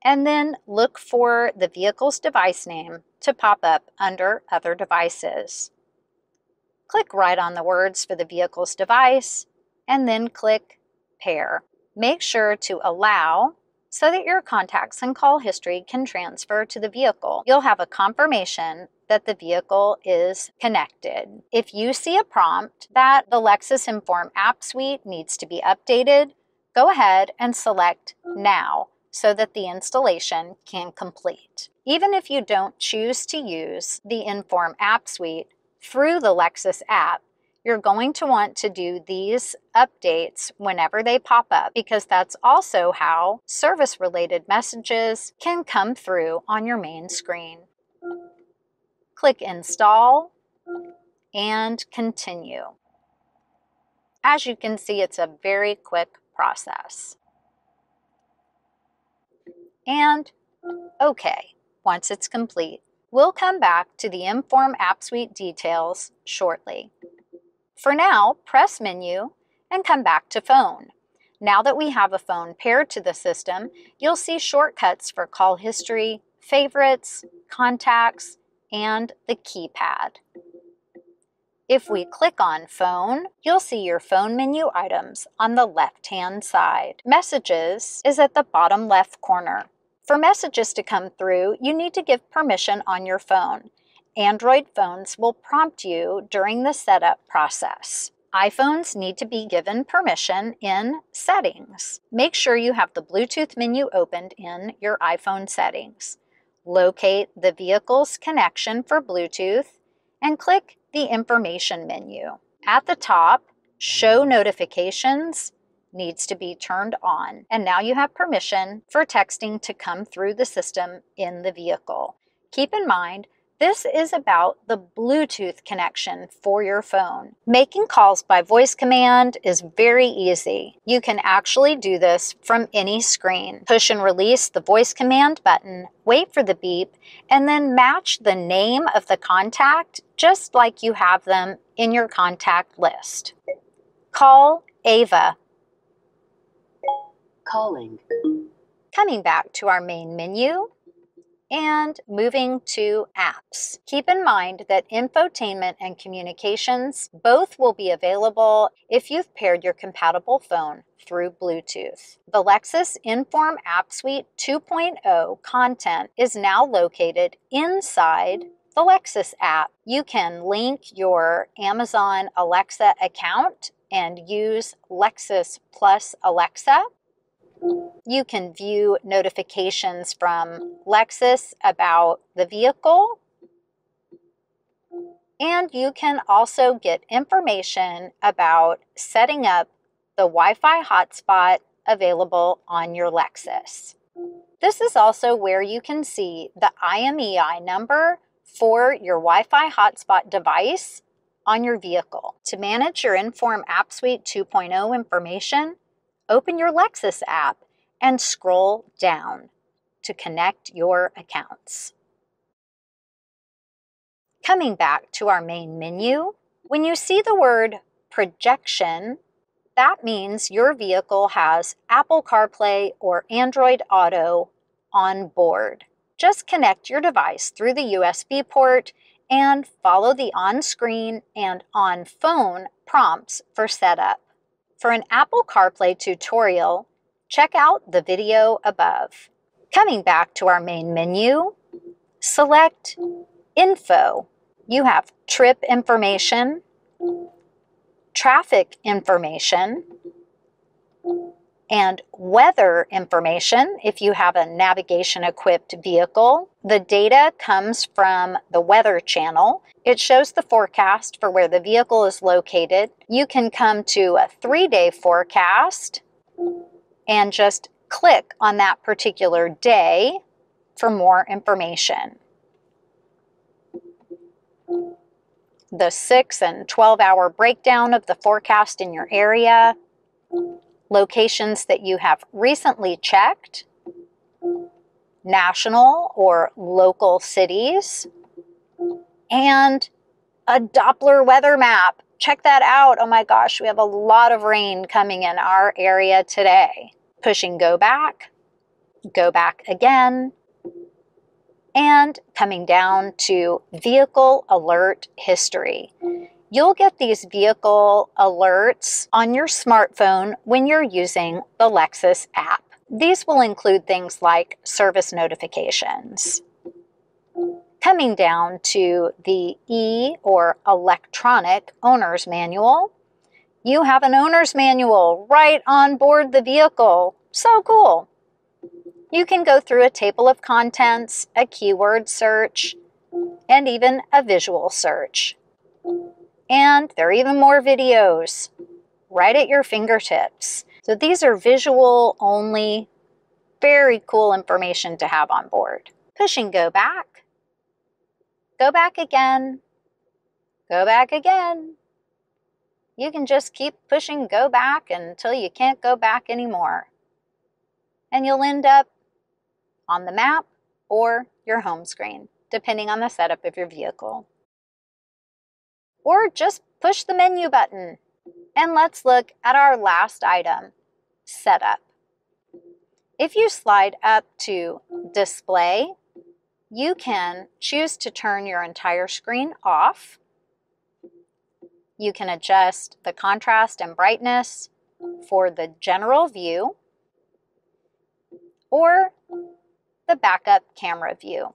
and then look for the vehicle's device name to pop up under Other Devices. Click right on the words for the vehicle's device, and then click Pair. Make sure to allow so that your contacts and call history can transfer to the vehicle. You'll have a confirmation that the vehicle is connected. If you see a prompt that the Lexus Enform app suite needs to be updated, go ahead and select Now so that the installation can complete. Even if you don't choose to use the Enform app suite through the Lexus app, you're going to want to do these updates whenever they pop up, because that's also how service-related messages can come through on your main screen. Click Install and Continue. As you can see, it's a very quick process. And OK, once it's complete, we'll come back to the Enform app suite details shortly. For now, press Menu and come back to Phone. Now that we have a phone paired to the system, you'll see shortcuts for call history, favorites, contacts, and the keypad. If we click on Phone, you'll see your phone menu items on the left-hand side. Messages is at the bottom left corner. For messages to come through, you need to give permission on your phone. Android phones will prompt you during the setup process. iPhones need to be given permission in Settings. Make sure you have the Bluetooth menu opened in your iPhone settings. Locate the vehicle's connection for Bluetooth and click the Information menu. At the top, Show Notifications needs to be turned on, and now you have permission for texting to come through the system in the vehicle. Keep in mind, this is about the Bluetooth connection for your phone. Making calls by voice command is very easy. You can actually do this from any screen. Push and release the voice command button, wait for the beep, and then match the name of the contact just like you have them in your contact list. Call Ava. Calling. Coming back to our main menu, and moving to apps. Keep in mind that infotainment and communications both will be available if you've paired your compatible phone through Bluetooth. The Lexus Enform App Suite 2.0 content is now located inside the Lexus app. You can link your Amazon Alexa account and use Lexus Plus Alexa. You can view notifications from Lexus about the vehicle, and you can also get information about setting up the Wi-Fi hotspot available on your Lexus. This is also where you can see the IMEI number for your Wi-Fi hotspot device on your vehicle. To manage your Enform App Suite 2.0 information, open your Lexus app and scroll down to connect your accounts. Coming back to our main menu, when you see the word projection, that means your vehicle has Apple CarPlay or Android Auto on board. just connect your device through the USB port and follow the on-screen and on-phone prompts for setup. For an Apple CarPlay tutorial, check out the video above. Coming back to our main menu, select Info. You have trip information, traffic information, and weather information if you have a navigation-equipped vehicle. The data comes from the weather channel. It shows the forecast for where the vehicle is located. You can come to a 3-day forecast and just click on that particular day for more information. The 6 and 12-hour breakdown of the forecast in your area, locations that you have recently checked, national or local cities, and a Doppler weather map. Check that out. Oh my gosh, we have a lot of rain coming in our area today. Pushing go back again, and coming down to vehicle alert history. You'll get these vehicle alerts on your smartphone when you're using the Lexus app. These will include things like service notifications. Coming down to the or electronic owner's manual, you have an owner's manual right on board the vehicle. So cool. You can go through a table of contents, a keyword search, and even a visual search. And there are even more videos right at your fingertips. So these are visual only, very cool information to have on board. Pushing go back again, go back again. You can just keep pushing go back until you can't go back anymore. And you'll end up on the map or your home screen, depending on the setup of your vehicle. Or just push the menu button. And let's look at our last item, Setup. If you slide up to Display, you can choose to turn your entire screen off. You can adjust the contrast and brightness for the general view or the backup camera view.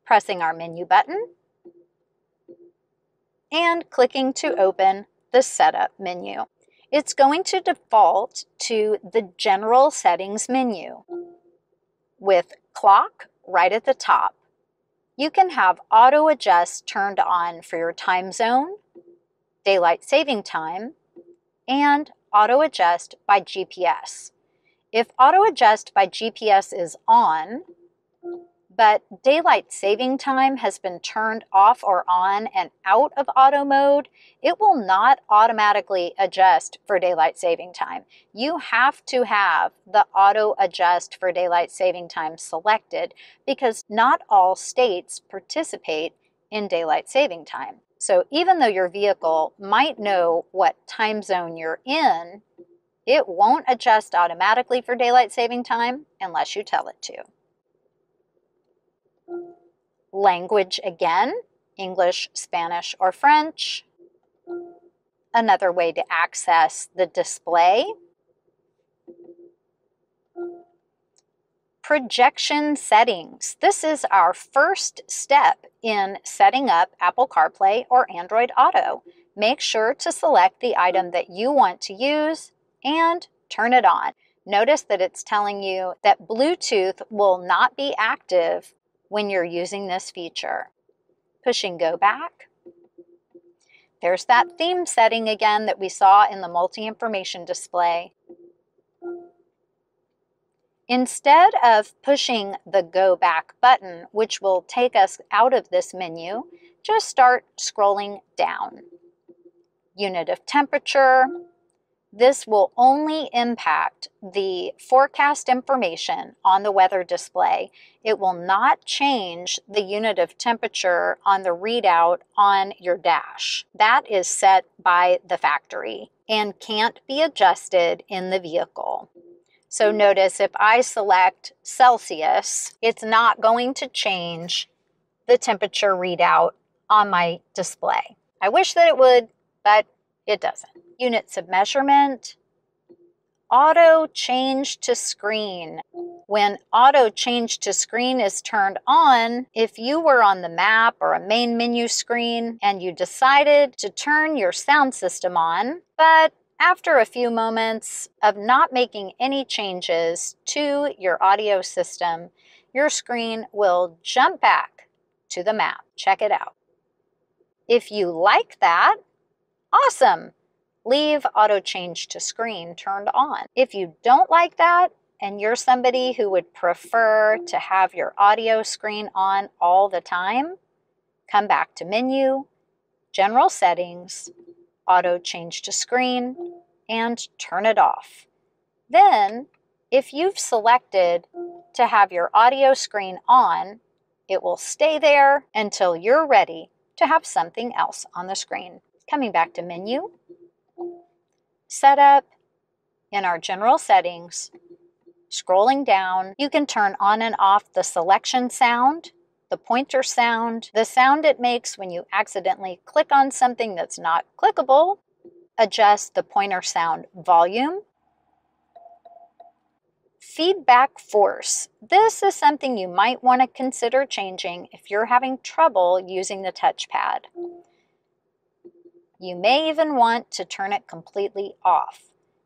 Pressing our menu button and clicking to open the setup menu. It's going to default to the general settings menu with clock right at the top. You can have auto adjust turned on for your time zone, daylight saving time, and auto adjust by GPS. If auto adjust by GPS is on, but daylight saving time has been turned off or on and out of auto mode, it will not automatically adjust for daylight saving time. You have to have the auto adjust for daylight saving time selected because not all states participate in daylight saving time. So even though your vehicle might know what time zone you're in, it won't adjust automatically for daylight saving time unless you tell it to. Language again, English, Spanish, or French. Another way to access the display. Projection settings. This is our first step in setting up Apple CarPlay or Android Auto. Make sure to select the item that you want to use and turn it on. Notice that it's telling you that Bluetooth will not be active when you're using this feature. Pushing go back. There's that theme setting again that we saw in the multi-information display. Instead of pushing the go back button, which will take us out of this menu, just start scrolling down. Unit of temperature. This will only impact the forecast information on the weather display. It will not change the unit of temperature on the readout on your dash. That is set by the factory and can't be adjusted in the vehicle. So notice if I select Celsius, it's not going to change the temperature readout on my display. I wish that it would, but it doesn't. Units of measurement, auto change to screen. When auto change to screen is turned on, if you were on the map or a main menu screen and you decided to turn your sound system on, but after a few moments of not making any changes to your audio system, your screen will jump back to the map. Check it out. If you like that, awesome. Leave auto change to screen turned on. If you don't like that, and you're somebody who would prefer to have your audio screen on all the time, come back to Menu, General Settings, Auto Change to Screen, and turn it off. Then, if you've selected to have your audio screen on, it will stay there until you're ready to have something else on the screen. Coming back to Menu, Setup, in our General Settings, scrolling down, you can turn on and off the selection sound, the pointer sound, the sound it makes when you accidentally click on something that's not clickable, adjust the pointer sound volume, feedback force. This is something you might want to consider changing if you're having trouble using the touchpad. You may even want to turn it completely off.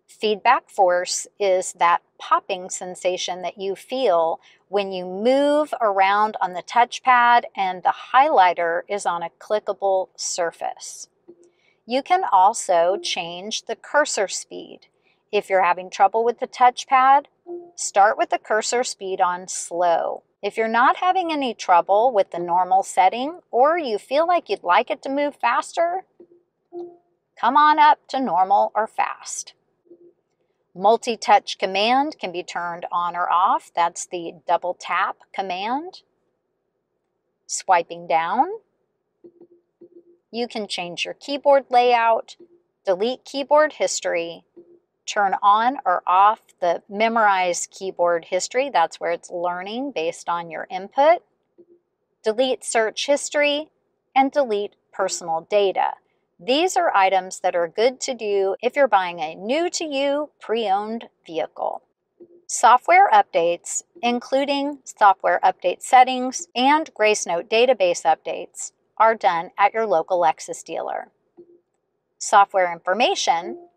Feedback force is that popping sensation that you feel when you move around on the touchpad and the highlighter is on a clickable surface. You can also change the cursor speed. If you're having trouble with the touchpad, start with the cursor speed on slow. If you're not having any trouble with the normal setting, or you feel like you'd like it to move faster, come on up to normal or fast. Multi-touch command can be turned on or off. That's the double tap command. Swiping down. You can change your keyboard layout, delete keyboard history, turn on or off the memorized keyboard history. That's where it's learning based on your input. Delete search history and delete personal data. These are items that are good to do if you're buying a new-to-you pre-owned vehicle. Software updates, including software update settings and Grace Note database updates, are done at your local Lexus dealer. Software information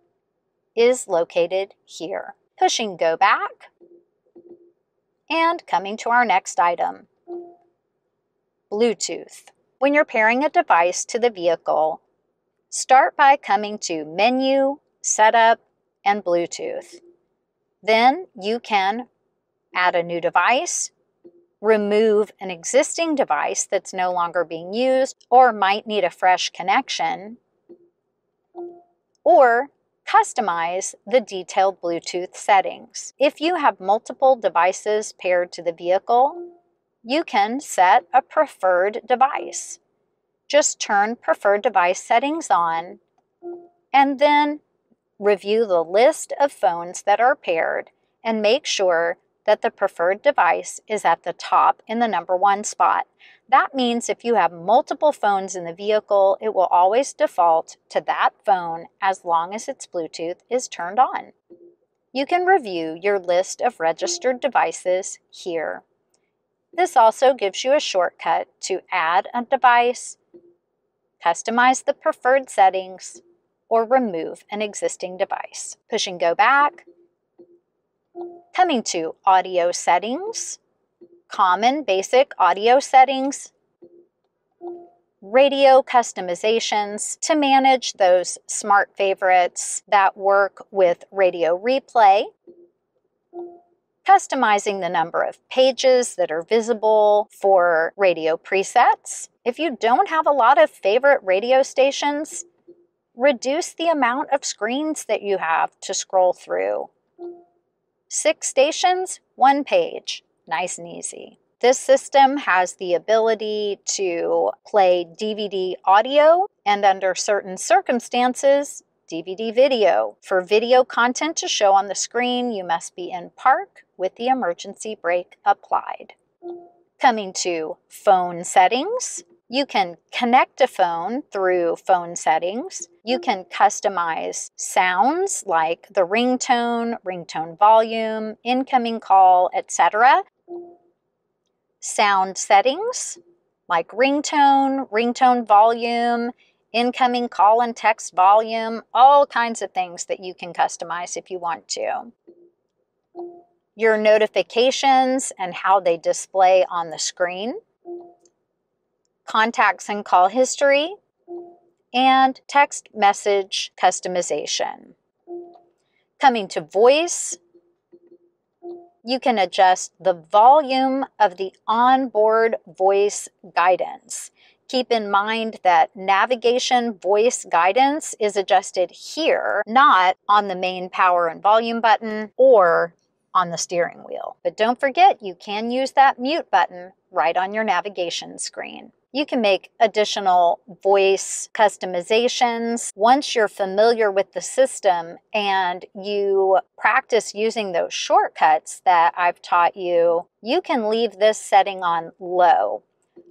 is located here. Pushing go back and coming to our next item, Bluetooth. When you're pairing a device to the vehicle, start by coming to Menu, Setup, and Bluetooth. Then you can add a new device, remove an existing device that's no longer being used or might need a fresh connection, or customize the detailed Bluetooth settings. If you have multiple devices paired to the vehicle, you can set a preferred device. Just turn preferred device settings on and then review the list of phones that are paired and make sure that the preferred device is at the top in the number 1 spot. That means if you have multiple phones in the vehicle, it will always default to that phone as long as its Bluetooth is turned on. You can review your list of registered devices here. This also gives you a shortcut to add a device, customize the preferred settings, or remove an existing device. Pushing go back, coming to audio settings, common basic audio settings, radio customizations to manage those smart favorites that work with radio replay, customizing the number of pages that are visible for radio presets. If you don't have a lot of favorite radio stations, reduce the amount of screens that you have to scroll through. 6 stations, 1 page. Nice and easy. This system has the ability to play DVD audio, and under certain circumstances, DVD video. For video content to show on the screen, you must be in park with the emergency brake applied. Coming to phone settings, you can connect a phone through phone settings. You can customize sounds like the ringtone volume, incoming call, etc. Sound settings like ringtone volume, incoming call and text volume, all kinds of things that you can customize if you want to. Your notifications and how they display on the screen, contacts and call history, and text message customization. Coming to voice, you can adjust the volume of the onboard voice guidance. Keep in mind that navigation voice guidance is adjusted here, not on the main power and volume button or on the steering wheel. But don't forget, you can use that mute button right on your navigation screen. You can make additional voice customizations. Once you're familiar with the system and you practice using those shortcuts that I've taught you, you can leave this setting on low.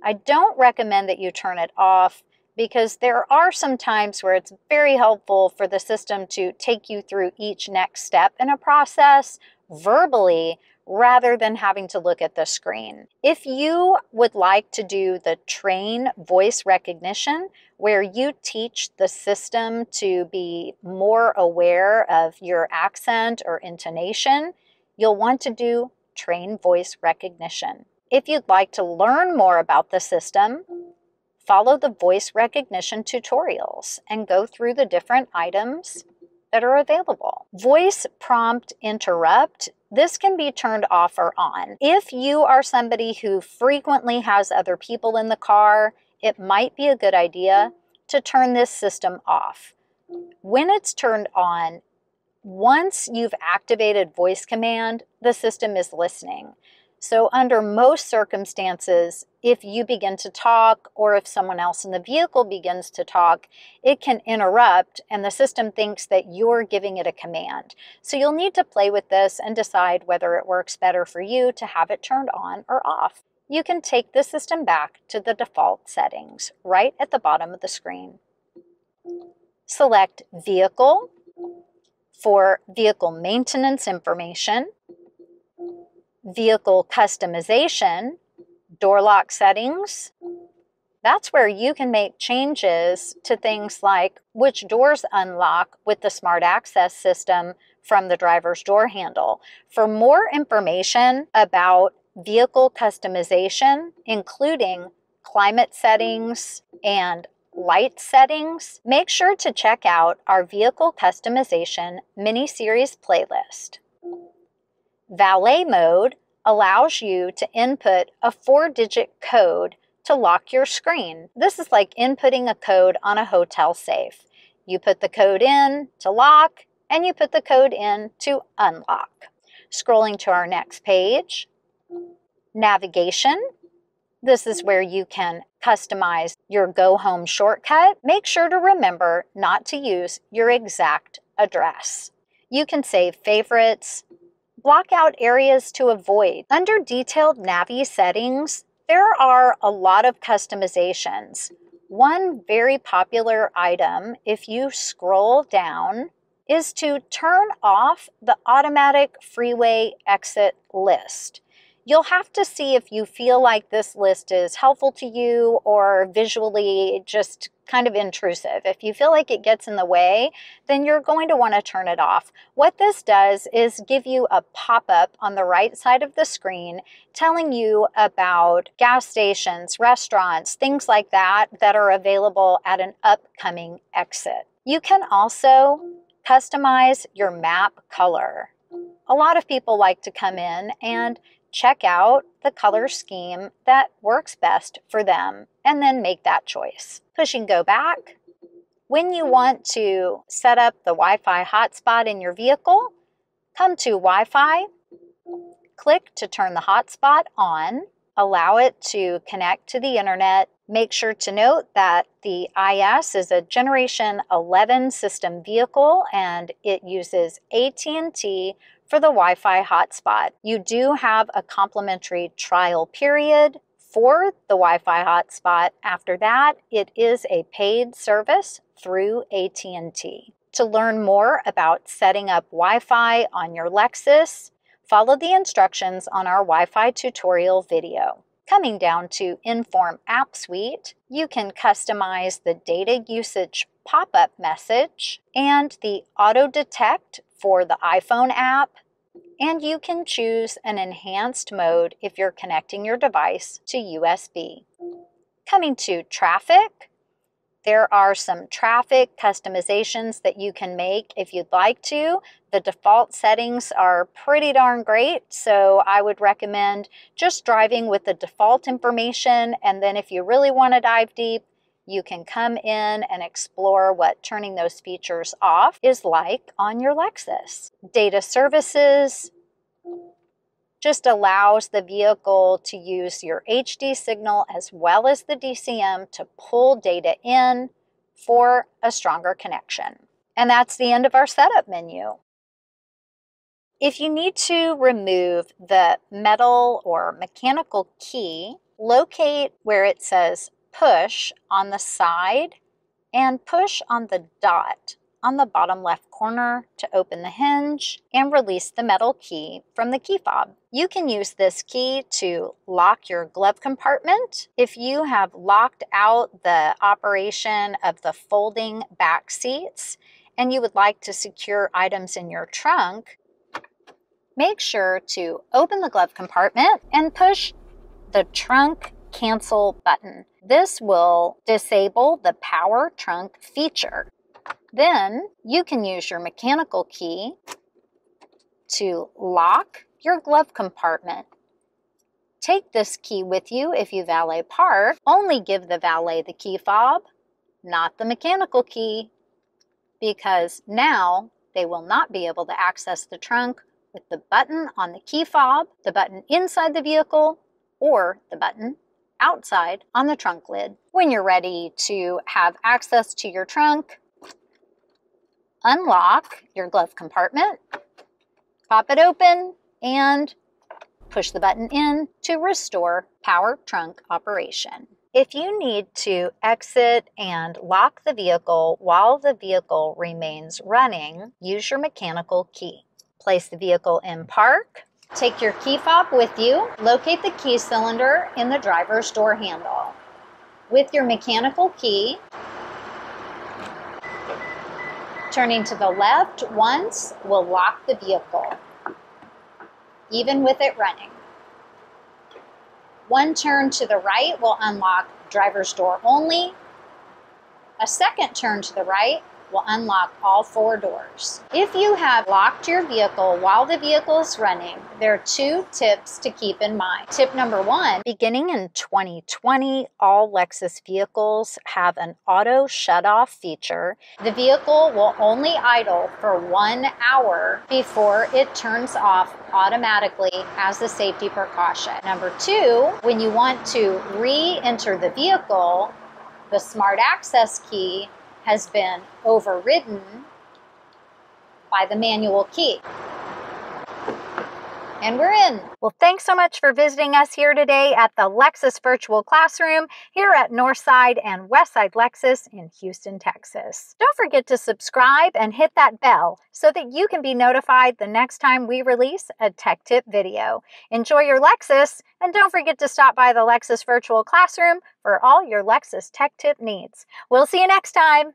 I don't recommend that you turn it off because there are some times where it's very helpful for the system to take you through each next step in a process verbally rather than having to look at the screen. If you would like to do the train voice recognition, where you teach the system to be more aware of your accent or intonation, you'll want to do train voice recognition. If you'd like to learn more about the system, follow the voice recognition tutorials and go through the different items that are available. Voice prompt interrupt, this can be turned off or on. If you are somebody who frequently has other people in the car, it might be a good idea to turn this system off. When it's turned on, once you've activated voice command, the system is listening. So under most circumstances, if you begin to talk or if someone else in the vehicle begins to talk, it can interrupt and the system thinks that you're giving it a command. So you'll need to play with this and decide whether it works better for you to have it turned on or off. You can take the system back to the default settings right at the bottom of the screen. Select Vehicle for vehicle maintenance information, vehicle customization, door lock settings. That's where you can make changes to things like which doors unlock with the Smart Access system from the driver's door handle. For more information about vehicle customization, including climate settings and light settings, make sure to check out our Vehicle Customization mini-series playlist. Valet Mode allows you to input a 4-digit code to lock your screen. This is like inputting a code on a hotel safe. You put the code in to lock, and you put the code in to unlock. Scrolling to our next page, navigation. This is where you can customize your go home shortcut. Make sure to remember not to use your exact address. You can save favorites, block out areas to avoid. Under detailed Navi settings, there are a lot of customizations. One very popular item, if you scroll down, is to turn off the automatic freeway exit list. You'll have to see if you feel like this list is helpful to you or visually just kind of intrusive. If you feel like it gets in the way, then you're going to want to turn it off. What this does is give you a pop-up on the right side of the screen telling you about gas stations, restaurants, things like that that are available at an upcoming exit. You can also customize your map color. A lot of people like to come in and check out the color scheme that works best for them and then make that choice. Pushing go back. When you want to set up the Wi-Fi hotspot in your vehicle, come to Wi-Fi, click to turn the hotspot on, allow it to connect to the internet. Make sure to note that the IS is a Generation 11 system vehicle and it uses AT&T for the Wi-Fi hotspot. You do have a complimentary trial period for the Wi-Fi hotspot. After that, it is a paid service through AT&T. To learn more about setting up Wi-Fi on your Lexus, follow the instructions on our Wi-Fi tutorial video. Coming down to Enform App Suite, you can customize the data usage pop-up message and the auto detect for the iPhone app, and you can choose an enhanced mode if you're connecting your device to USB. Coming to traffic, there are some traffic customizations that you can make if you'd like to. The default settings are pretty darn great, so I would recommend just driving with the default information, and then if you really want to dive deep, you can come in and explore what turning those features off is like on your Lexus. Data services just allows the vehicle to use your HD signal as well as the DCM to pull data in for a stronger connection. And that's the end of our setup menu. If you need to remove the metal or mechanical key, locate where it says push on the side and push on the dot on the bottom left corner to open the hinge and release the metal key from the key fob. You can use this key to lock your glove compartment. If you have locked out the operation of the folding back seats and you would like to secure items in your trunk, make sure to open the glove compartment and push the trunk cancel button. This will disable the power trunk feature. Then you can use your mechanical key to lock your glove compartment. Take this key with you if you valet park. Only give the valet the key fob, not the mechanical key, because now they will not be able to access the trunk with the button on the key fob, the button inside the vehicle, or the button outside on the trunk lid. When you're ready to have access to your trunk, unlock your glove compartment, pop it open, and push the button in to restore power trunk operation. If you need to exit and lock the vehicle while the vehicle remains running, use your mechanical key. Place the vehicle in park. Take your key fob with you. Locate the key cylinder in the driver's door handle. With your mechanical key, turning to the left once will lock the vehicle, even with it running. One turn to the right will unlock driver's door only. A second turn to the right will unlock all 4 doors. If you have locked your vehicle while the vehicle is running, there are 2 tips to keep in mind. Tip number 1, beginning in 2020, all Lexus vehicles have an auto shut-off feature. The vehicle will only idle for 1 hour before it turns off automatically as a safety precaution. Number 2, when you want to re-enter the vehicle, the Smart Access key has been overridden by the manual key. And we're in. Well, thanks so much for visiting us here today at the Lexus Virtual Classroom here at Northside and Westside Lexus in Houston, Texas. Don't forget to subscribe and hit that bell so that you can be notified the next time we release a tech tip video. Enjoy your Lexus, and don't forget to stop by the Lexus Virtual Classroom for all your Lexus tech tip needs. We'll see you next time.